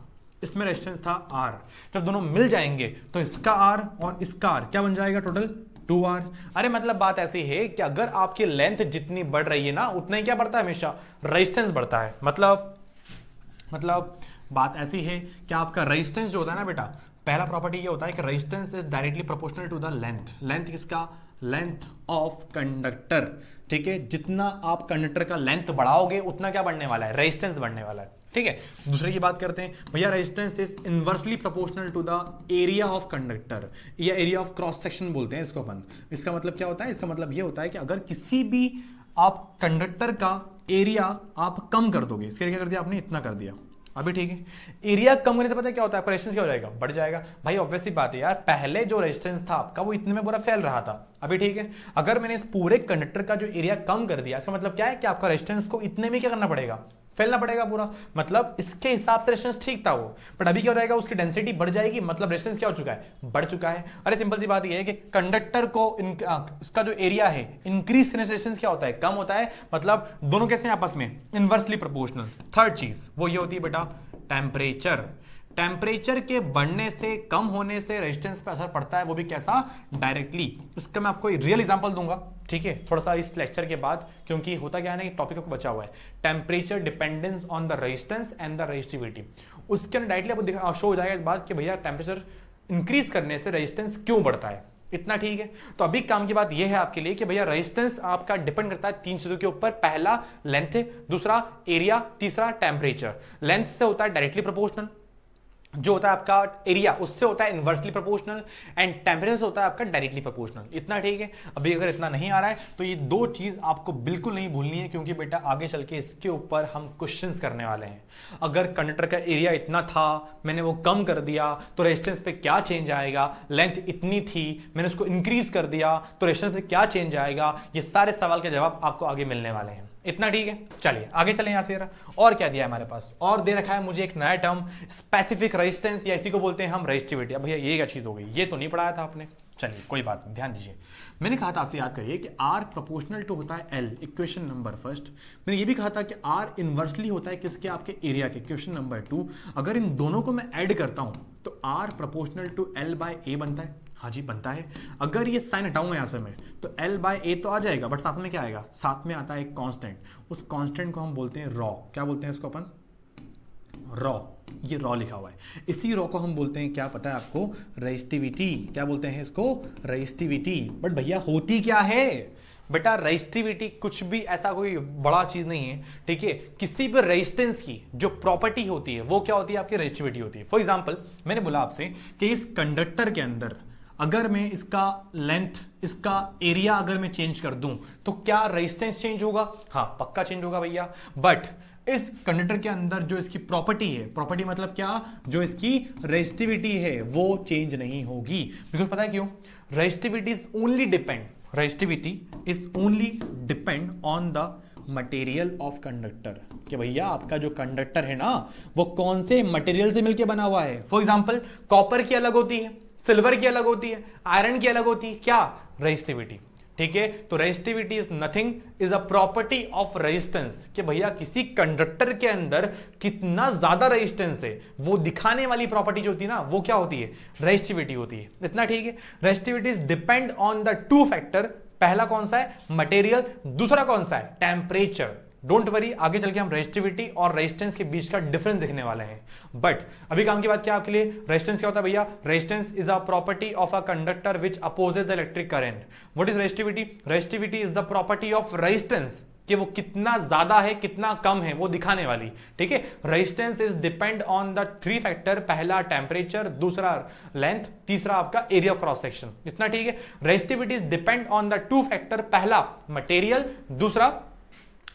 इसमें रेजिस्टेंस था R, जब दोनों मिल जाएंगे तो इसका R और इसका R क्या बन जाएगा, टोटल 2R। अरे मतलब बात ऐसी है कि अगर आपकी लेंथ जितनी बढ़ रही है ना, उतना ही क्या बढ़ता है, हमेशा रेजिस्टेंस बढ़ता है। मतलब बात ऐसी है कि आपका रेजिस्टेंस जो होता है ना बेटा, पहला प्रॉपर्टी ये होता है कि resistance is directly proportional to the length. Length किसका, लेंथ ऑफ कंडक्टर। ठीक है, जितना आप कंडक्टर का लेंथ बढ़ाओगे उतना क्या बढ़ने वाला है, रेजिस्टेंस बढ़ने वाला है। ठीक है, दूसरे की बात करते हैं भैया, resistance is inversely proportional to the area of conductor, या एरिया ऑफ क्रॉस सेक्शन बोलते हैं इसको अपन। इसका मतलब क्या होता है, इसका मतलब ये होता है कि अगर किसी भी आप कंडक्टर का एरिया आप कम कर दोगे, इसके लिए क्या कर दिया आपने, इतना कर दिया। अभी ठीक है, एरिया कम करने से पता है क्या होता है, रेजिस्टेंस क्या हो जाएगा, बढ़ जाएगा। भाई ऑब्वियसली बात है यार, पहले जो रेजिस्टेंस था आपका वो इतने में पूरा फैल रहा था। अभी ठीक है, अगर मैंने इस पूरे कंडक्टर का जो एरिया कम कर दिया, इसका मतलब क्या है कि आपका रेजिस्टेंस को इतने में क्या करना पड़ेगा, फैलना पड़ेगा पूरा। मतलब इसके हिसाब से रेजिस्टेंस ठीक था वो, बट अभी क्या हो जाएगा, उसकी डेंसिटी बढ़ जाएगी, मतलब रेजिस्टेंस क्या हो चुका है, बढ़ चुका है। अरे सिंपल सी बात ये है कि कंडक्टर को इसका जो एरिया है इंक्रीज करने से रेजिस्टेंस क्या होता है, कम होता है। मतलब दोनों कैसे हैं आपस में, इनवर्सली प्रोपोर्शनल। थर्ड चीज वो ये होती है बेटा, टेम्परेचर। टेम्परेचर के बढ़ने से कम होने से रेजिस्टेंस पे असर पड़ता है, वो भी कैसा, डायरेक्टली। इसका मैं आपको रियल एग्जांपल दूंगा, ठीक है, थोड़ा सा इस लेक्चर के बाद, क्योंकि होता क्या है ना कि टॉपिक को बचा हुआ है, temperature dependence on the resistance and the resistivity. उसके अंदर डायरेक्टली आपको शो हो जाएगा इस बात कि भैया टेम्परेचर इंक्रीज करने से रेजिस्टेंस क्यों बढ़ता है। इतना ठीक है, तो अभी काम की बात यह है आपके लिए कि भैया रेजिस्टेंस आपका डिपेंड करता है तीन चीजों के ऊपर। पहला लेंथ, दूसरा एरिया, तीसरा टेम्परेचर। लेंथ से होता है डायरेक्टली प्रोपोर्शनल, जो होता है आपका एरिया उससे होता है इनवर्सली प्रोपोर्शनल, एंड टेम्परेचर से होता है आपका डायरेक्टली प्रोपोर्शनल। इतना ठीक है। अभी अगर इतना नहीं आ रहा है तो ये दो चीज आपको बिल्कुल नहीं भूलनी है, क्योंकि बेटा आगे चल के इसके ऊपर हम क्वेश्चंस करने वाले हैं। अगर कंडक्टर का एरिया इतना था, मैंने वो कम कर दिया तो रेजिस्टेंस पे क्या चेंज आएगा, लेंथ इतनी थी मैंने उसको इंक्रीज कर दिया तो रेजिस्टेंस पे क्या चेंज आएगा, ये सारे सवाल के जवाब आपको आगे मिलने वाले हैं। इतना ठीक है, चलिए आगे चलें। यहां से और क्या दिया है हमारे पास, और दे रखा है मुझे एक नया टर्म स्पेसिफिक रेजिस्टेंस, या इसी को बोलते हैं हम रेजिस्टिविटी। अब भैया ये क्या चीज हो गई, ये तो नहीं पढ़ाया था आपने। चलिए कोई बात नहीं, ध्यान दीजिए। मैंने कहा था आपसे, याद करिए कि R प्रोपोर्शनल टू होता है L, इक्वेशन नंबर फर्स्ट। मैंने ये भी कहा था कि R इनवर्सली होता है किसके, आपके एरिया के, इक्वेशन नंबर 2। अगर इन दोनों को मैं ऐड करता हूं तो R proportional to L by A बनता है। हाँ जी बनता है। अगर ये साइन हटाऊंगा यहां से मैं तो L बाय A तो आ जाएगा, बट साथ में क्या आएगा, साथ में आता है एक कांस्टेंट। उस कांस्टेंट को हम बोलते हैं रॉ। क्या बोलते हैं इसको अपन, रॉ। ये रॉ लिखा हुआ है, इसी रॉ को हम बोलते हैं, क्या पता है आपको, रेजिस्टिविटी। क्या बोलते हैं इसको, रेजिस्टिविटी। बट भैया होती क्या है बेटा, रेजिस्टिविटी कुछ भी ऐसा कोई बड़ा चीज नहीं है, ठीक है। किसी भी रेजिस्टेंस की जो प्रॉपर्टी होती है वो क्या होती है, आपकी रेजिस्टिविटी होती है। फॉर एग्जांपल मैंने बोला आपसे कि इस कंडक्टर के अंदर अगर मैं इसका लेंथ, इसका एरिया अगर मैं चेंज कर दूं तो क्या रेजिस्टेंस चेंज होगा, हाँ पक्का चेंज होगा भैया। बट इस कंडक्टर के अंदर जो इसकी प्रॉपर्टी है, प्रॉपर्टी मतलब क्या, जो इसकी रेजिस्टिविटी है वो चेंज नहीं होगी। बिकॉज पता है क्यों, resistivity is only depend, resistivity is only depend on the material of conductor. कि भैया आपका जो कंडक्टर है ना वो कौन से मटेरियल से मिलकर बना हुआ है। फॉर एग्जाम्पल कॉपर की अलग होती है, सिल्वर की अलग होती है, आयरन की अलग होती है, क्या, रेजिस्टिविटी, ठीक है। तो resistivity is nothing, is a property of resistance. कि भैया किसी कंडक्टर के अंदर कितना ज्यादा रेजिस्टेंस है वो दिखाने वाली प्रॉपर्टी जो होती है ना वो क्या होती है, रेजिस्टिविटी होती है। इतना ठीक है। Resistivity is depend on the two factor. पहला कौन सा है, मटेरियल, दूसरा कौन सा है, टेम्परेचर। डोंट वरी, आगे चल के हम रेजिस्टिविटी और रेजिस्टेंस के बीच का डिफरेंस देखने वाले हैं। बट अभी काम की बात क्या आपके लिए, रेजिस्टेंस क्या होता है भैया, resistance is a property of a conductor which opposes the electric current. What is resistivity, resistivity is the property of resistance, कि वो कितना ज्यादा है कितना कम है वो दिखाने वाली, ठीक है। Resistance is depend on the three factor, पहला टेम्परेचर, दूसरा लेंथ, तीसरा आपका एरिया ऑफ क्रॉस सेक्शन। इतना ठीक है। Resistivity is depend on the two factor, पहला मटेरियल, दूसरा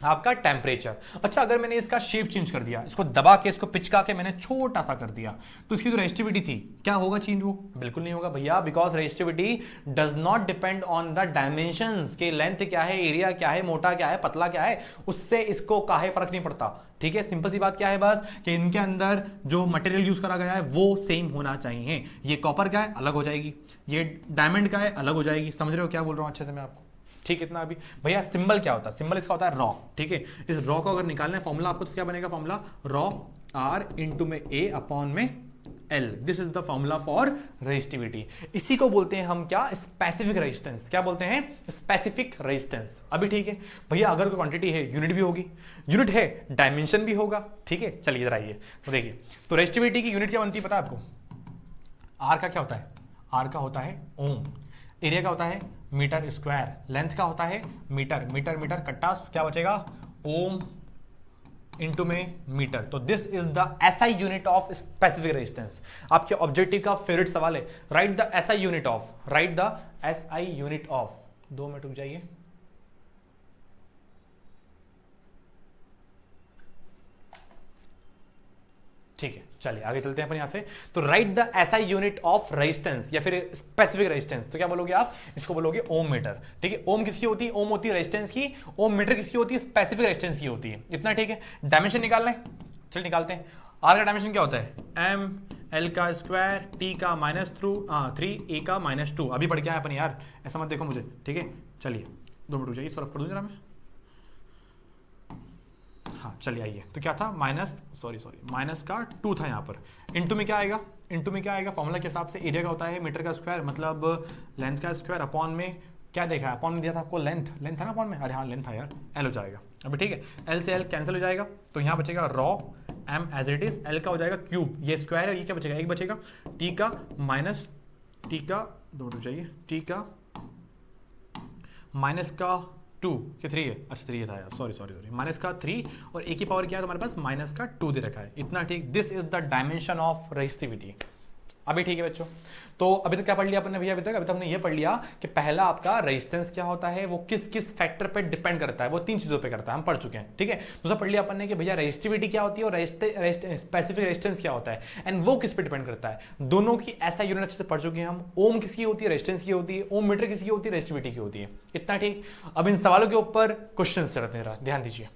आपका टेम्परेचर। अच्छा अगर मैंने इसका शेप चेंज कर दिया, इसको दबा के, इसको पिचका के मैंने छोटा सा कर दिया, तो इसकी जो रेजिस्टिविटी थी क्या होगा चेंज, वो बिल्कुल नहीं होगा भैया। Because resistivity does not depend on the dimensions के, लेंथ क्या है, एरिया क्या है, मोटा क्या है, पतला क्या है, उससे इसको काहे फर्क नहीं पड़ता, ठीक है। सिंपल सी बात क्या है बस, कि इनके अंदर जो मटेरियल यूज करा गया है वो सेम होना चाहिए। ये कॉपर का है अलग हो जाएगी, ये डायमंड का है अलग हो जाएगी। समझ रहे हो क्या बोल रहा हूं अच्छे से मैं आपको, ठीक। इतना अभी भैया सिंबल क्या होता है, सिंबल इसका होता है रॉ, ठीक है। इस रॉ को अगर निकालना है फॉर्मूला आपको तो क्या बनेगा, फॉर्मूला रॉ R इंटू में A अपॉन में L। This is the formula for resistivity. इसी को बोलते हैं हम क्या, स्पेसिफिक रेजिस्टेंस। क्या बोलते हैं, स्पेसिफिक रेजिस्टेंस। अभी ठीक है भैया, अगर कोई क्वांटिटी है यूनिट भी होगी, यूनिट है डायमेंशन भी होगा, ठीक है। चलिए इधर आइए तो देखिए, तो रेजिस्टिविटी की यूनिट क्या बनती है पता है आपको, R का क्या होता है, R का होता है ओम, एरिया का होता है मीटर स्क्वायर, लेंथ का होता है मीटर, मीटर मीटर कट्टास, क्या बचेगा, ओम इंटू में मीटर। तो this is the SI unit of specific resistance. आपके ऑब्जेक्टिव का फेवरेट सवाल है, right the SI unit of, right the SI unit of. 2 minute रुक जाइए, ठीक है। चलिए आगे चलते हैं अपन यहां से। तो right the SI unit of resistance या फिर स्पेसिफिक रेजिस्टेंस, तो क्या बोलोगे आप, इसको बोलोगे ओम मीटर, ठीक है। ओम किसकी होती है, ओम होती है रेजिस्टेंस की, ओम मीटर किसकी होती है, स्पेसिफिक रेजिस्टेंस की होती है। इतना ठीक है। डायमेंशन निकालना है, चलिए निकालते हैं। आर का डायमेंशन क्या होता है, एम एल का स्क्वायर, टी का -3, ए का -2। अभी पढ़ के आए अपन यार, ऐसा मत देखो मुझे, ठीक है। चलिए 2 मिनट रुक जाइए, सॉल्व कर दूं जरा मैं। हाँ चलिए आइए, तो क्या था, माइनस का 2 था यहाँ पर, इंटू में क्या आएगा, इंटू में क्या आएगा, फॉर्मूला के हिसाब से एरिया का होता है मीटर का स्क्वायर, मतलब लेंथ का स्क्वायर, अपॉन में क्या देखा है, अपॉन में दिया था आपको लेंथ, लेंथ था ना अपॉन में, अरे हाँ लेंथ था यार, एल हो जाएगा। अभी ठीक है, एल से एल कैंसिल हो जाएगा, तो यहाँ बचेगा R M as it is, L का हो जाएगा क्यूब, ये स्क्वायर है, ये क्या बचेगा, एक बचेगा, टी का माइनस, टी का 2 मिनट चाहिए, टी का माइनस का 2 कि 3 है, अच्छा 3 था यार, सॉरी, माइनस का 3 और ए की पावर क्या है तुम्हारे पास, माइनस का 2 दे रखा है। इतना ठीक। This is the dimension of resistivity. अभी ठीक है बच्चों, तो अभी तक क्या पढ़ लिया अपन ने भैया, अभी तक हमने ये पढ़ लिया कि पहला आपका रेजिस्टेंस क्या होता है, वो किस किस फैक्टर पे डिपेंड करता है, वो 3 चीजों पे करता है, हम पढ़ चुके हैं, ठीक है। दूसरा पढ़ लिया अपन ने कि भैया रेजिस्टिविटी क्या होती है और स्पेसिफिक रेजिस्टेंस क्या होता है, एंड वो किस पे डिपेंड करता है। दोनों की ऐसा यूनिट अच्छे से पढ़ चुके हैं हम। ओम किसकी होती है, रेजिस्टेंस की होती है, ओम मीटर किसकी होती है, रेजिस्टिविटी की होती है। इतना ठीक। अब इन सवालों के ऊपर क्वेश्चन करते हैं, ध्यान दीजिए।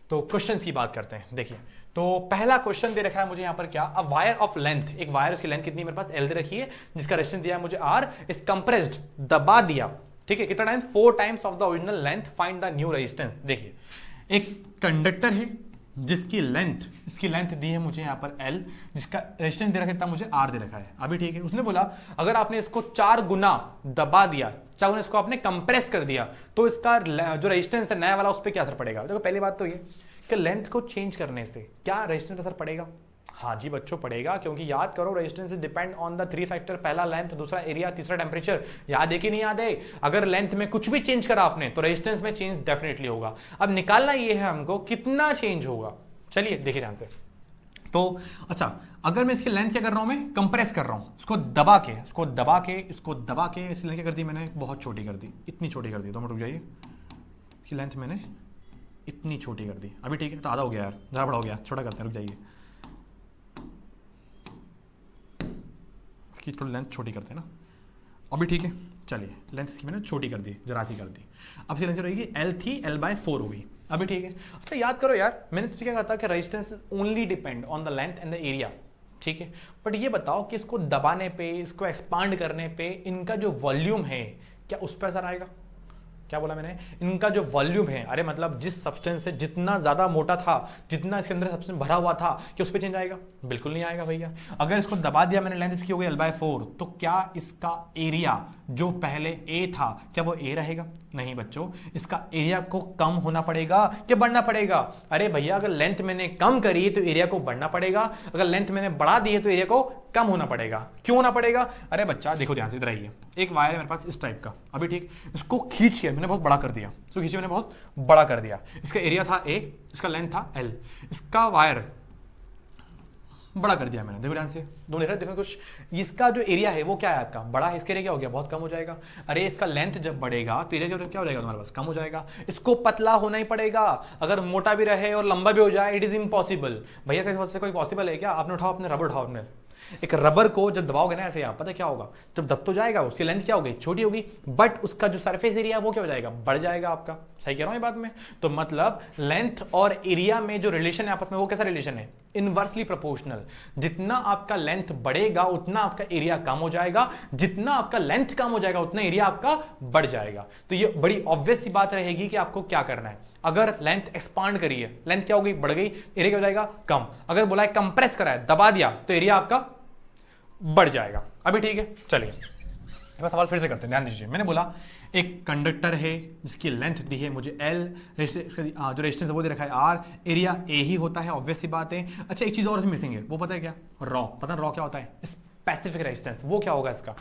तो क्वेश्चंस की बात करते हैं। देखिए, तो पहला क्वेश्चन दे रखा है मुझे यहाँ पर क्या, अ वायर ऑफ लेंथ, एक वायर, उसकी लेंथ कितनी मेरे पास एल दे रखी है, जिसका रेजिस्टेंस दिया है मुझे आर, इज कंप्रेस्ड, दबा दिया, ठीक है, कितना times, 4 times of the original length, find the new resistance. देखिए, एक कंडक्टर है जिसकी लेंथ, इसकी लेंथ दी है मुझे यहाँ पर L, जिसका रेजिस्टेंस दे रखा है मुझे R दे रखा है। अभी ठीक है, उसने बोला अगर आपने इसको 4 गुना दबा दिया, 4 गुना इसको आपने कंप्रेस कर दिया, तो इसका जो रेजिस्टेंस है नया वाला, उस पर क्या असर पड़ेगा। देखो, पहली बात तो ये कि लेंथ को चेंज करने से क्या रेजिस्टेंस पर असर पड़ेगा। हाँ जी बच्चों, पड़ेगा, क्योंकि याद करो resistance depend on the 3 factor, पहला लेंथ, दूसरा एरिया, तीसरा टेम्परेचर। याद है कि नहीं याद है। अगर लेंथ में कुछ भी चेंज करा आपने तो रेजिस्टेंस में चेंज डेफिनेटली होगा। अब निकालना ये है हमको कितना चेंज होगा। चलिए देखिए ध्यान से। तो अच्छा, अगर मैं इसकी लेंथ क्या कर रहा हूं, मैं कंप्रेस कर रहा हूं, इसको दबा के, इसको दबा के, इसको दबा के, इसकी लेंथ क्या कर दी मैंने, बहुत छोटी कर दी, इतनी छोटी कर दी। 2 मिनट रुक जाइए, इसकी लेंथ मैंने इतनी छोटी कर दी। अभी ठीक है, तो आधा हो गया यार, ज़्यादा बड़ा हो गया, छोटा करते हैं, रुक जाइए, इसकी थोड़ी लेंथ छोटी करते हैं ना। अभी ठीक है, चलिए, लेंथ इसकी मैंने छोटी कर दी, जरा सी कर दी। अब इसकी लेंथ रहेगी L थी, L/4 हो गई। अभी ठीक है। अच्छा याद करो यार, मैंने तुझे क्या कहा था कि resistance only depend on the length and the area, ठीक है। बट ये बताओ कि इसको दबाने पे, इसको एक्सपांड करने पे इनका जो वॉल्यूम है, क्या उस पर असर आएगा। क्या बोला मैंने, इनका जो वॉल्यूम है, अरे मतलब जिस सब्सटेंस से जितना ज्यादा मोटा था, जितना इसके अंदर सब्सटेंस भरा हुआ था, क्या उस पर चेंज आएगा। बिल्कुल नहीं आएगा भैया। अगर इसको दबा दिया मैंने, लेंथ इसकी हो गई L/4, तो क्या इसका एरिया जो पहले A था, क्या वो A रहेगा। नहीं बच्चों, इसका एरिया को कम होना पड़ेगा कि बढ़ना पड़ेगा। अरे भैया, अगर लेंथ मैंने कम करी तो एरिया को बढ़ना पड़ेगा, अगर लेंथ मैंने बढ़ा दी है तो एरिया को कम होना पड़ेगा। क्यों होना पड़ेगा। अरे बच्चा देखो ध्यान से, इधर आइए, एक वायर है मेरे पास इस टाइप का। अभी ठीक, इसको खींच के मैंने बहुत बड़ा कर दिया, इसको खींच के मैंने बहुत बड़ा कर दिया। इसका एरिया था A, इसका लेंथ था L, इसका वायर बड़ा कर दिया मैंने। देखो ध्यान से, दो लिख रहे देखो कुछ, इसका जो एरिया है वो क्या है आपका, बड़ा है, इसका एरिया क्या हो गया, बहुत कम हो जाएगा। अरे इसका लेंथ जब बढ़ेगा तो एरिया क्या हो जाएगा तुम्हारे पास, कम हो जाएगा। इसको पतला होना ही पड़ेगा, अगर मोटा भी रहे और लंबा भी हो जाए इट इज इम्पॉसिबल। भैया कैसे कोई पॉसिबल है क्या। आपने उठाओ, अपने रबर उठाओ, अपने एक रबर को जब दबाओगे ना ऐसे, आप पता क्या होगा, जब दब तो जाएगा, उसकी लेंथ क्या होगी, छोटी होगी, बट उसका जो सरफेस एरिया वो क्या हो जाएगा, बढ़ जाएगा आपका। सही कह रहा हूं ये बात में। तो मतलब लेंथ और एरिया में जो रिलेशन है आपस में, वो कैसा रिलेशन है, इनवर्सली प्रोपोर्शनल। जितना आपका लेंथ बढ़ेगा उतना आपका एरिया कम हो जाएगा, जितना आपका लेंथ कम हो जाएगा उतना एरिया आपका बढ़ जाएगा। तो ये बड़ी ऑब्वियस सी बात रहेगी कि आपको क्या करना है। अगर लेंथ एक्सपांड करी है, लेंथ क्या हो गई, बढ़ गई, एरिया क्या हो जाएगा, कम। अगर बोला है कंप्रेस करा है, दबा दिया, तो एरिया आपका बढ़ जाएगा। अभी ठीक है, चलिए सवाल फिर से करते हैं, ध्यान दीजिए। मैंने बोला एक कंडक्टर है जिसकी लेंथ दी है मुझे L, इसका जो रेजिस्टेंस है वो दे रखा है R, एरिया A ही होता है, ऑब्वियस सी बात है। अच्छा एक चीज और मिसिंग है, वो पता है क्या, रॉ। पता है रॉ क्या होता है, स्पेसिफिक रेजिस्टेंस, वो क्या होगा इसका,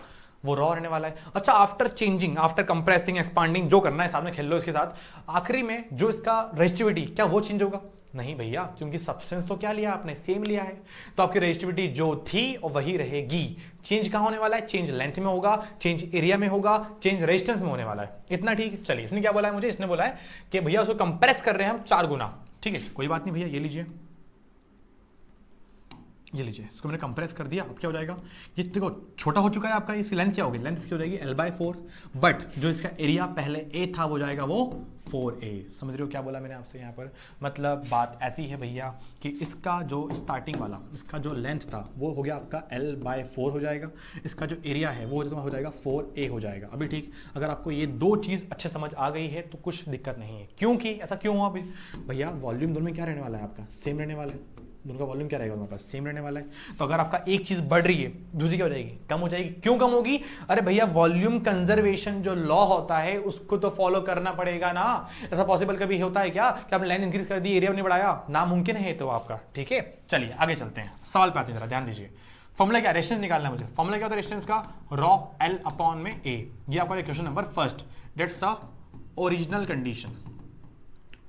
वो रॉ रहने वाला है। अच्छा after changing, after compressing, expanding, जो करना है साथ में खेल लो इसके साथ, आखिरी में जो इसका रेजिस्टिविटी, क्या वो चेंज होगा, नहीं भैया, क्योंकि सब्सटेंस तो क्या लिया आपने, सेम लिया है। तो आपकी रेजिस्टिविटी जो थी और वही रहेगी। चेंज कहां होने वाला है, चेंज लेंथ में होगा, चेंज एरिया में होगा, चेंज रेजिस्टेंस में होने वाला है। इतना ठीक है। चलिए इसने क्या बोला है मुझे, इसने बोला है कि भैया उसको कंप्रेस कर रहे हैं हम 4 गुना। ठीक है, कोई बात नहीं भैया, ये लीजिए, ये लीजिए, इसको मैंने कंप्रेस कर दिया। अब क्या हो जाएगा, ये देखो छोटा हो चुका है आपका, इसकी लेंथ क्या होगी, लेंथ इसकी हो जाएगी L/4, बट जो इसका एरिया पहले A था वो जाएगा वो 4A। समझ रहे हो क्या बोला मैंने आपसे यहाँ पर। मतलब बात ऐसी है भैया कि इसका जो स्टार्टिंग वाला, इसका जो लेंथ था वो हो गया आपका L/4 हो जाएगा, इसका जो एरिया है वो हो जाएगा 4A हो जाएगा। अभी ठीक, अगर आपको ये दो चीज़ अच्छे समझ आ गई है तो कुछ दिक्कत नहीं है। क्योंकि ऐसा क्यों हुआ भैया, वॉल्यूम दोनों में क्या रहने वाला है आपका, सेम रहने वाला है। दोनों का वॉल्यूम क्या रहेगा हमारे पास, सेम रहने वाला है। तो अगर आपका एक चीज बढ़ रही है, दूसरी क्या हो जाएगी, कम हो जाएगी। क्यों कम होगी, अरे भैया वॉल्यूम कंजर्वेशन जो लॉ होता है उसको तो फॉलो करना पड़ेगा ना। ऐसा पॉसिबल कभी होता है क्या कि आपने लेंथ इंक्रीज कर दी, एरिया नहीं बढ़ाया, नामुमकिन है तो आपका। ठीक है, चलिए आगे चलते हैं, सवाल पे आते हैं, जरा ध्यान दीजिए। फॉर्मूला क्या, रेजिस्टेंस निकालना है मुझे। फॉर्मूला क्या होता है रेजिस्टेंस का, रॉ L/A। ये आपका question number first, that's the original condition,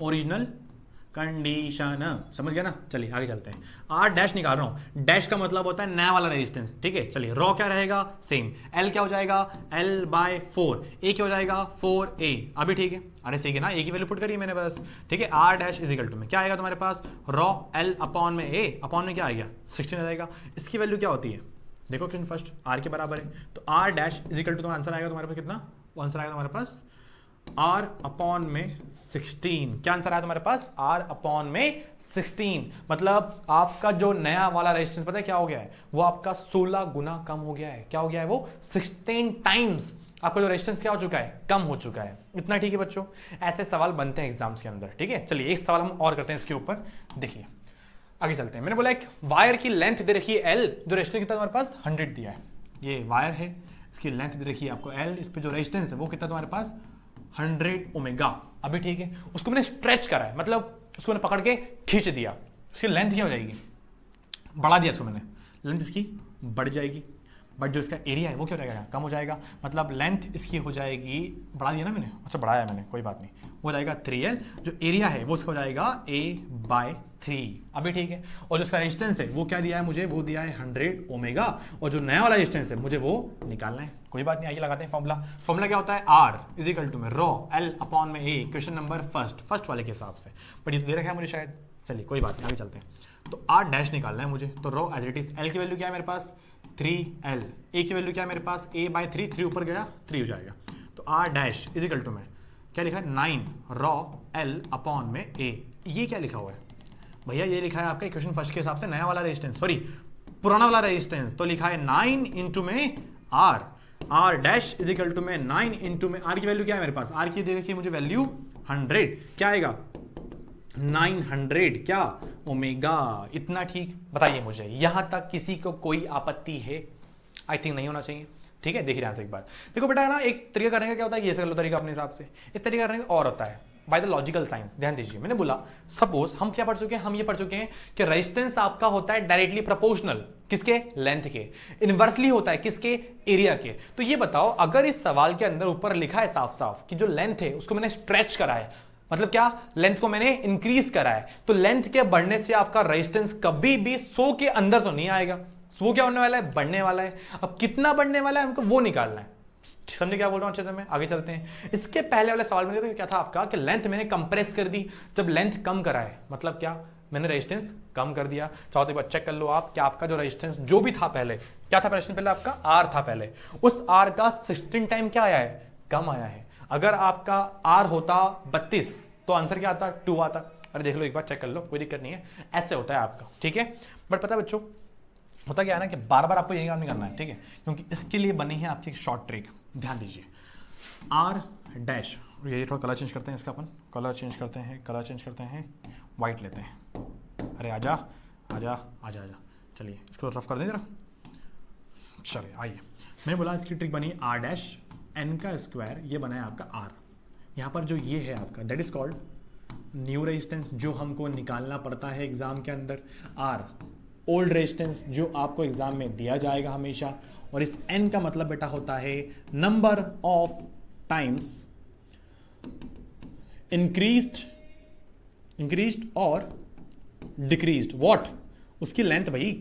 original condition, समझ गया ना। चलिए आगे चलते हैं। R डैश निकाल रहा हूं, डैश का मतलब होता है नया वाला रेजिस्टेंस। ठीक है, चलिए रॉ क्या रहेगा, सेम। L क्या हो जाएगा, L/4, A क्या हो जाएगा 4A। अभी ठीक है, अरे सही है ना, A की वैल्यू पुट करिए मैंने बस। ठीक है, R dash is equal to में क्या आएगा तुम्हारे पास, रॉ L/A, अपॉन में क्या आ गया 16 आ जाएगा। इसकी वैल्यू क्या होती है, देखो क्वेश्चन फर्स्ट R के बराबर है, तो R dash is equal to तुम्हारा आंसर आएगा तुम्हारे पास कितना, वो आंसर आएगा तुम्हारे पास R अपॉन में 16। क्या आंसर आया तुम्हारे पास? R अपॉन में 16। मतलब आपका जो नया वाला रेजिस्टेंस पता है क्या हो गया है? वो आपका 16 गुना कम हो गया है। क्या हो गया है वो? 16 टाइम्स आपका जो रेजिस्टेंस क्या हो चुका है? कम हो चुका है। इतना ठीक है बच्चों? ऐसे सवाल बनते हैं एग्जाम्स के अंदर। ठीक है, चलिए एक सवाल हम और करते हैं इसके ऊपर। देखिए आगे चलते हैं। मैंने बोला एक वायर की लेंथ दे रखी है L, जो रेजिस्टेंस कितना तुम्हारे पास? 100 दिया है। ये वायर है, इसकी लेंथ दे रखी है आपको L, इस पे जो रेजिस्टेंस है वो कितना तुम्हारे पास? 100 ओमेगा। अभी ठीक है, उसको मैंने स्ट्रेच करा है, मतलब उसको मैंने पकड़ के खींच दिया। उसकी लेंथ क्या हो जाएगी? बढ़ा दिया इसको मैंने, लेंथ इसकी बढ़ जाएगी, बट जो इसका एरिया है वो क्या हो जाएगा? कम हो जाएगा। मतलब लेंथ इसकी हो जाएगी, बढ़ा दिया ना मैंने, अच्छा बढ़ाया मैंने, कोई बात नहीं, वो जाएगा 3L। जो एरिया है वो उसका हो जाएगा A/3। अभी ठीक है। और जो इसका रेजिस्टेंस है वो क्या दिया है मुझे? वो दिया है 100 ओमेगा। और जो नया वाला रेजिस्टेंस है मुझे वो निकालना है। कोई बात नहीं, आइए लगाते हैं फॉर्मूला। फॉर्मूला क्या होता है? R इज टू में रो L अपॉन में A, क्वेश्चन नंबर फर्स्ट वाले के हिसाब से, बट ये तो दे रखा है मुझे शायद। चलिए कोई बात नहीं, आगे चलते हैं। तो R डैश निकालना है मुझे, तो रो एज इट इज। L की वैल्यू क्या है मेरे पास? 3L। A की वैल्यू क्या है मेरे पास? A/3, 3 ऊपर गया 3 हो जाएगा। तो R डैश इज टू में क्या लिखा है? 9 रो L अपॉन में A। ये क्या लिखा हुआ है भैया? ये लिखा है आपका इक्वेशन फर्स्ट के हिसाब से नया वाला रेजिस्टेंस, सॉरी पुराना वाला रेजिस्टेंस। तो लिखा है 9 इंटू में R डैश इज टू में 9 इंटू में R की वैल्यू क्या है मेरे पास? R की देखिए मुझे वैल्यू 100, क्या आएगा? 900 क्या ओमेगा। इतना ठीक? बताइए मुझे, यहां तक किसी को कोई आपत्ति है? आई थिंक नहीं होना चाहिए। ठीक है, देख रहे हैं एक बार। देखो बेटा ना, एक तरीका करने का क्या होता है, ये से कर लो तरीका अपने हिसाब से। एक तरीका करने का और होता है बाय द लॉजिकल साइंस। ध्यान दीजिए, मैंने बोला सपोज हम क्या पढ़ चुके हैं? हम ये पढ़ चुके हैं कि रेजिस्टेंस आपका होता है डायरेक्टली प्रोपोर्शनल किसके? लेंथ के। इनवर्सली होता है किसके? एरिया के। तो ये बताओ, अगर इस सवाल के अंदर ऊपर लिखा है साफ साफ कि जो लेंथ है उसको मैंने स्ट्रेच करा है, मतलब क्या? लेंथ को मैंने इंक्रीज करा है, तो लेंथ के बढ़ने से आपका रेजिस्टेंस कभी भी 100 के अंदर तो नहीं आएगा। वो क्या होने वाला है? बढ़ने वाला है। अब कितना बढ़ने वाला है हमको वो निकालना है। समझे क्या बोल रहा हूं अच्छे से? मैं आगे चलते हैं। इसके पहले वाले सवाल में क्या था आपका कि लेंथ मैंने कंप्रेस कर दी। जब लेंथ कम करा है मतलब क्या? मैंने रेजिस्टेंस कम कर दिया। चाहो तो एक बार चेक कर लो आप कि आपका जो रेजिस्टेंस जो भी था पहले, क्या था रेजिस्टेंस पहले? आपका R था पहले, उस R का 16 टाइम क्या आया है? कम आया है। अगर आपका R होता 32 तो आंसर क्या आता? 2 आता। अरे देख लो एक बार, चेक कर लो, कोई दिक्कत नहीं है। ऐसे होता है आपका, ठीक है। बट पता है बच्चों, होता क्या है ना कि बार बार आपको यही काम नहीं करना है, ठीक है, क्योंकि इसके लिए बनी है आपकी एक शॉर्ट ट्रिक। ध्यान दीजिए, R डैश, ये थोड़ा कलर चेंज करते हैं इसका, अपन कलर चेंज करते हैं, वाइट लेते हैं। अरे आजा आजा आजा आजा, चलिए इसको रफ कर दें जरा। चलिए आइए, मैंने बोला इसकी ट्रिक बनी R डैश, n का स्क्वायर, ये बना है आपका R। यहाँ पर जो ये है आपका, that is called new resistance, जो हमको निकालना पड़ता है एग्जाम के अंदर। R ओल्ड रेजिस्टेंस, जो आपको एग्जाम में दिया जाएगा हमेशा। और इस n का मतलब बेटा होता है नंबर ऑफ टाइम्स इंक्रीज्ड और डिक्रीज्ड व्हाट, उसकी लेंथ। भाई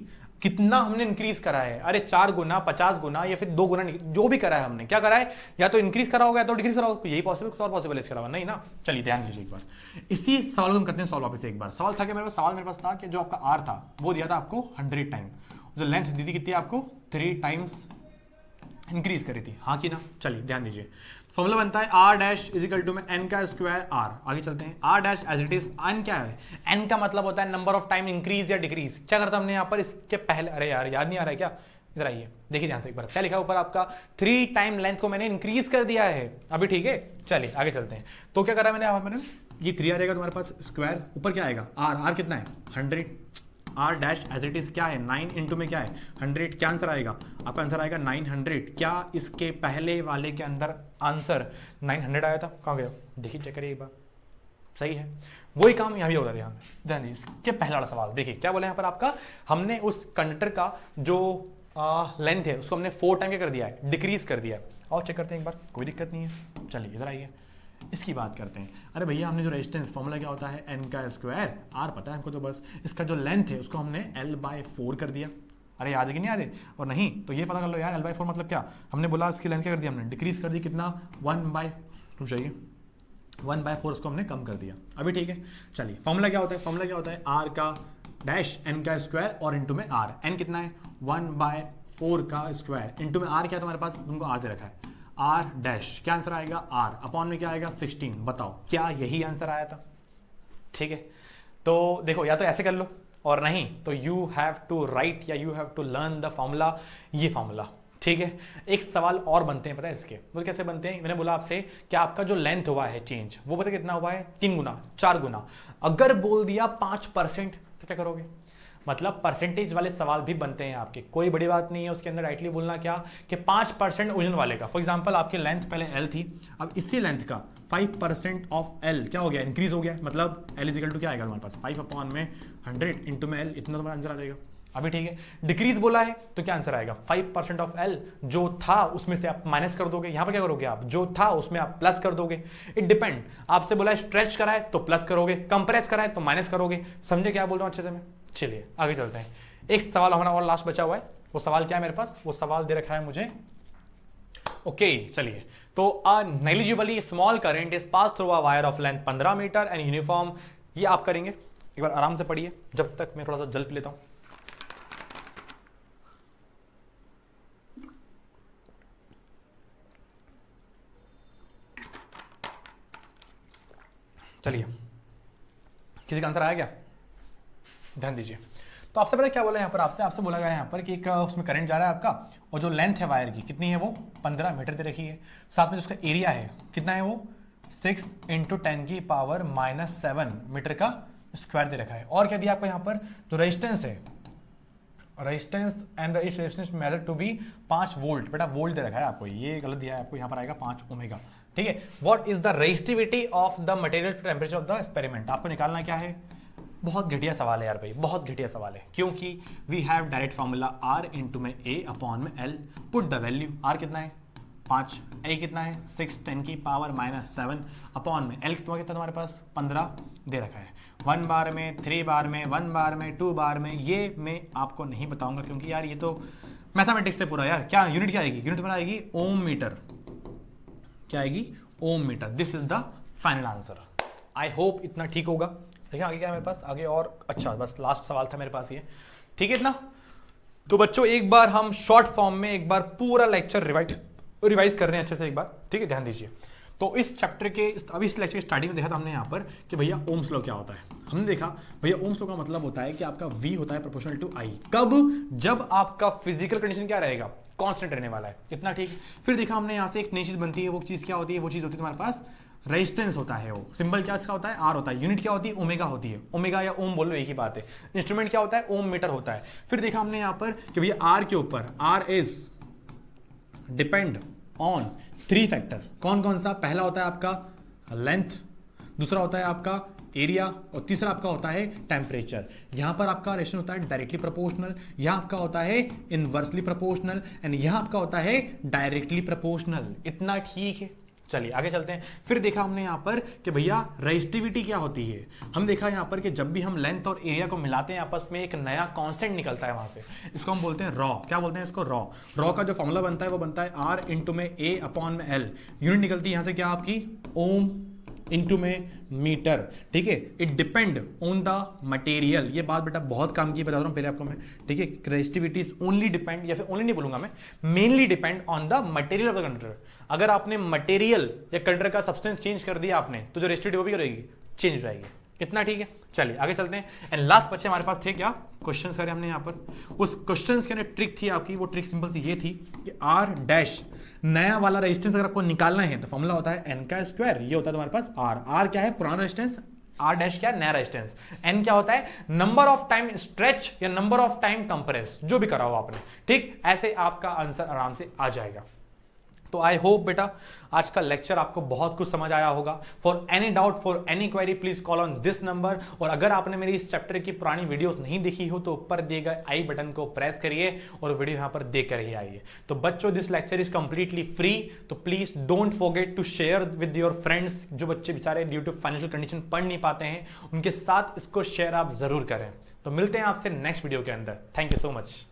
कितना हमने इंक्रीज करा है? अरे 4 गुना, 50 गुना, या फिर 2 गुना, जो भी करा है हमने, क्या करा है? या तो इंक्रीज करा होगा या तो डिक्रीज करा होगा। यही पॉसिबल, कुछ और पॉसिबल है इसके अलावा नहीं ना। चलिए ध्यान दीजिए एक बार, इसी सवाल को हम करते हैं सॉल्व वापस एक बार। सवाल था कि मेरे पास था कि जो आपका R था वो दिया था आपको 100 टाइम, जो लेंथ दी थी कितनी आपको? 3 टाइम्स इंक्रीज करी थी, हाँ कि ना। चलिए ध्यान दीजिए, फॉर्मूला बनता है R डैश इजिकल टू में n का स्क्वायर R। आगे चलते हैं, R dash as it is, n क्या है? n का मतलब होता है नंबर ऑफ टाइम इंक्रीज या डिक्रीज। क्या करता हमने यहाँ पर इसके पहले? अरे यार याद नहीं आ रहा है क्या? इधर आइए, देखिए ध्यान से एक बार, क्या लिखा ऊपर आपका? 3 टाइम लेंथ को मैंने इंक्रीज कर दिया है। अभी ठीक है, चलिए आगे चलते हैं। तो क्या करा मैंने यहाँ पर? ये 3 आ जाएगा तुम्हारे पास स्क्वायर, ऊपर क्या आएगा? R कितना है? 100। R dash as it is क्या है? 9 इंटू में क्या है? 100। क्या आंसर आएगा? आपका आंसर आएगा 900। क्या इसके पहले वाले के अंदर आंसर 900 आया था? कहाँ गया? देखिए चेक करिए एक बार, सही है। वही काम यहाँ भी होता है। ध्यान दीजिए, इसके पहला वाला सवाल देखिए क्या बोले यहाँ पर आपका, हमने उस कंडक्टर का जो लेंथ है उसको हमने 4 टाइम क्या कर दिया है? डिक्रीज कर दिया। और चेक करते हैं एक बार, कोई दिक्कत नहीं है। चलिए इधर आइए, इसकी बात करते हैं। अरे भैया हमने जो रेजिस्टेंस फॉर्मूला क्या होता है? n का स्क्वायर, R पता है हमको, तो बस इसका जो लेंथ है उसको हमने L/4 कर दिया। अरे याद है कि नहीं याद है? और नहीं तो ये पता कर लो यार, L/4 मतलब क्या? हमने बोला उसकी लेंथ क्या कर दिया हमने? डिक्रीज कर दी। कितना? 1/4 उसको हमने कम कर दिया। अभी ठीक है, चलिए फॉर्मूला क्या होता है? फॉर्मूला क्या होता है? R का डैश n का स्क्वायर और इंटू में R। n कितना है? 1/4 का स्क्वायर इंटू में R क्या है तुम्हारे पास? तुमको R दे रखा है, आर डैश, क्या आंसर आएगा आर अपॉन में क्या आएगा 16। बताओ क्या यही आंसर आया था? ठीक है, तो देखो या तो ऐसे कर लो और नहीं तो यू हैव टू राइट या you have to learn the formula, ये फॉर्मूला। ठीक है, एक सवाल और बनते हैं, पता है इसके वो कैसे बनते हैं? मैंने बोला आपसे कि आपका जो लेंथ हुआ है चेंज वो पता कितना हुआ है? 3 गुना 4 गुना। अगर बोल दिया 5% तो क्या करोगे? मतलब परसेंटेज वाले सवाल भी बनते हैं आपके, कोई बड़ी बात नहीं है उसके अंदर। राइटली बोलना क्या कि 5% ओजन वाले का, फॉर एग्जांपल आपकी लेंथ पहले L थी, अब इसी लेंथ का 5% ऑफ L क्या हो गया? इंक्रीज हो गया। मतलब L इज इक्वल टू क्या आएगा हमारे पास? 5 अपॉन में 100 इंटू में L, इतना तुम्हारा आंसर आ जाएगा। अभी ठीक है, डिक्रीज बोला है तो क्या आंसर आएगा? 5% ऑफ L, जो था उसमें से आप माइनस कर दोगे। यहां पर क्या करोगे आप? जो था उसमें आप प्लस कर दोगे। इट डिपेंड, आपसे बोला है स्ट्रेच कराए तो प्लस करोगे, कंप्रेस कराए तो माइनस करोगे। समझे क्या बोल रहा हूं अच्छे से मैं? चलिए आगे चलते हैं। एक सवाल हमारा और लास्ट बचा हुआ है, वो सवाल क्या है मेरे पास? वो सवाल दे रखा है मुझे, ओके चलिए। तो a negligibly small current is pass through a wire of length 15 metre and uniform, ये आप करेंगे। एक बार आराम से पढ़िए जब तक मैं थोड़ा सा जल पी लेता हूं। चलिए, किसी का आंसर आया क्या? ध्यान दीजिए। तो आपसे पता क्या बोला यहाँ पर? आपसे बोला गया यहाँ पर कि एक उसमें करंट जा रहा है आपका, और जो लेंथ है वायर की कितनी है? वो 15 मीटर दे रखी है। साथ में उसका एरिया है कितना है? वो 6 × 10⁻⁻7 मीटर का स्क्वायर दे रखा है। और क्या दिया आपको यहाँ पर? जो रेजिस्टेंस है, resistance and it's resistance measure to be 5 volt. बेटा वोल्ट दे रखा है आपको, ये गलत दिया है आपको, यहाँ पर आएगा 5 ओमेगा। ठीक है, what is the resistivity of the material to temperature of the experiment? आपको निकालना क्या है? बहुत घटिया सवाल है यार भाई, बहुत घटिया सवाल है, क्योंकि we have direct formula R into में A अपॉन में L। Put the value, R कितना है? 5, A कितना है? 6 × 10⁻⁷ अपॉन में L कितना तुम्हारे पास? 15 दे रखा है। 1 बार में, 3 बार में, 1 बार में, 2 बार में, ये मैं आपको नहीं बताऊंगा क्योंकि यार ये तो मैथमेटिक्स से पूरा यार। क्या यूनिट क्या आएगी? यूनिट तुम्हारा आएगी ओम मीटर। क्या आएगी? Ohm metre. This is the final answer. I hope इतना ठीक होगा। देखिए आगे क्या है मेरे पास? आगे और अच्छा बस लास्ट सवाल था मेरे पास ये, ठीक है इतना। तो बच्चों एक बार हम शॉर्ट फॉर्म में एक बार पूरा लेक्चर रिवाइज कर रहे हैं अच्छे से एक बार, ठीक है? ध्यान दीजिए। तो इस चैप्टर के अभी इस लेक्चर की स्टार्टिंग में देखा था हमने यहाँ पर कि भैया ओम्स लॉ क्या होता है। हमने देखा भैया ओम्स लॉ का मतलब होता है कि आपका V होता है प्रोपोर्शनल टू I। कब? जब आपका फिजिकल कंडीशन क्या रहेगा? कांस्टेंट रहने वाला है। इतना ठीक। फिर देखा हमने यहाँ से एक नई चीज बनती है, वो चीज क्या होती है? वो चीज होती है तुम्हारे पास रेजिस्टेंस होता है। वो सिंबल क्या इसका होता है? R होता है। यूनिट क्या होती है? ओमेगा होती है। ओमेगा या ओम बोलो एक ही बात है। इंस्ट्रूमेंट क्या होता है? ओम मीटर होता है। फिर देखा हमने यहाँ पर कि भैया R के ऊपर R is depend on 3 factor. कौन कौन सा? पहला होता है आपका लेंथ, दूसरा होता है आपका एरिया, और तीसरा आपका होता है टेम्परेचर। यहां पर आपका रेशियो होता है डायरेक्टली प्रोपोर्शनल, यहां आपका होता है इनवर्सली प्रोपोर्शनल, एंड यहां आपका होता है डायरेक्टली प्रोपोर्शनल। इतना ठीक है। चलिए आगे चलते हैं। फिर देखा हमने यहाँ पर कि भैया रेजिस्टिविटी क्या होती है। हम देखा यहाँ पर कि जब भी हम लेंथ और एरिया को मिलाते हैं आपस में एक नया कांस्टेंट निकलता है वहां से, इसको हम बोलते हैं रॉ। क्या बोलते हैं इसको? रॉ। रॉ का जो फॉर्मूला बनता है वो बनता है R इंटू में A अपॉन में L। यूनिट निकलती है यहाँ से क्या आपकी? ओम इंटू में मीटर। ठीक है, it depend on the material. ये बात बेटा बहुत काम की बता रहा हूँ पहले आपको मैं, ठीक है? रेजिस्टिविटी इज ओनली डिपेंड, या फिर ओनली नहीं बोलूंगा मैं, mainly depend on the material of the conductor. अगर आपने मटेरियल या कंडक्टर का सब्सटेंस चेंज कर दिया आपने, तो जो रेजिस्टिविटी वो भी करेगी, चेंज हो जाएगी। इतना ठीक है। चलिए आगे चलते हैं। एंड लास्ट बच्चे हमारे पास थे क्या? क्वेश्चन करे हमने यहाँ पर। उस क्वेश्चन के अंदर ट्रिक थी आपकी, वो ट्रिक सिंपल सी ये थी कि R डैश नया वाला रेजिस्टेंस अगर आपको निकालना है तो फॉर्मूला होता है N का स्क्वायर। ये होता है तुम्हारे पास R। R क्या है? पुराना रेजिस्टेंस। R डैश क्या? नया रेजिस्टेंस। N क्या होता है? नंबर ऑफ टाइम स्ट्रेच या नंबर ऑफ टाइम कंप्रेस, जो भी करा हो आपने। ठीक, ऐसे आपका आंसर आराम से आ जाएगा। तो आई होप बेटा आज का लेक्चर आपको बहुत कुछ समझ आया होगा। For any doubt, for any query, please call on this number. और अगर आपने मेरी इस चैप्टर की पुरानी वीडियोस नहीं देखी हो तो ऊपर दिए गए आई बटन को प्रेस करिए और वीडियो यहां पर देख कर ही आइए। तो बच्चों this lecture is completely free, तो please don't forget to share with your friends. जो बच्चे बेचारे ड्यू टू फाइनेंशियल कंडीशन पढ़ नहीं पाते हैं, उनके साथ इसको शेयर आप जरूर करें। तो मिलते हैं आपसे नेक्स्ट वीडियो के अंदर। Thank you so much.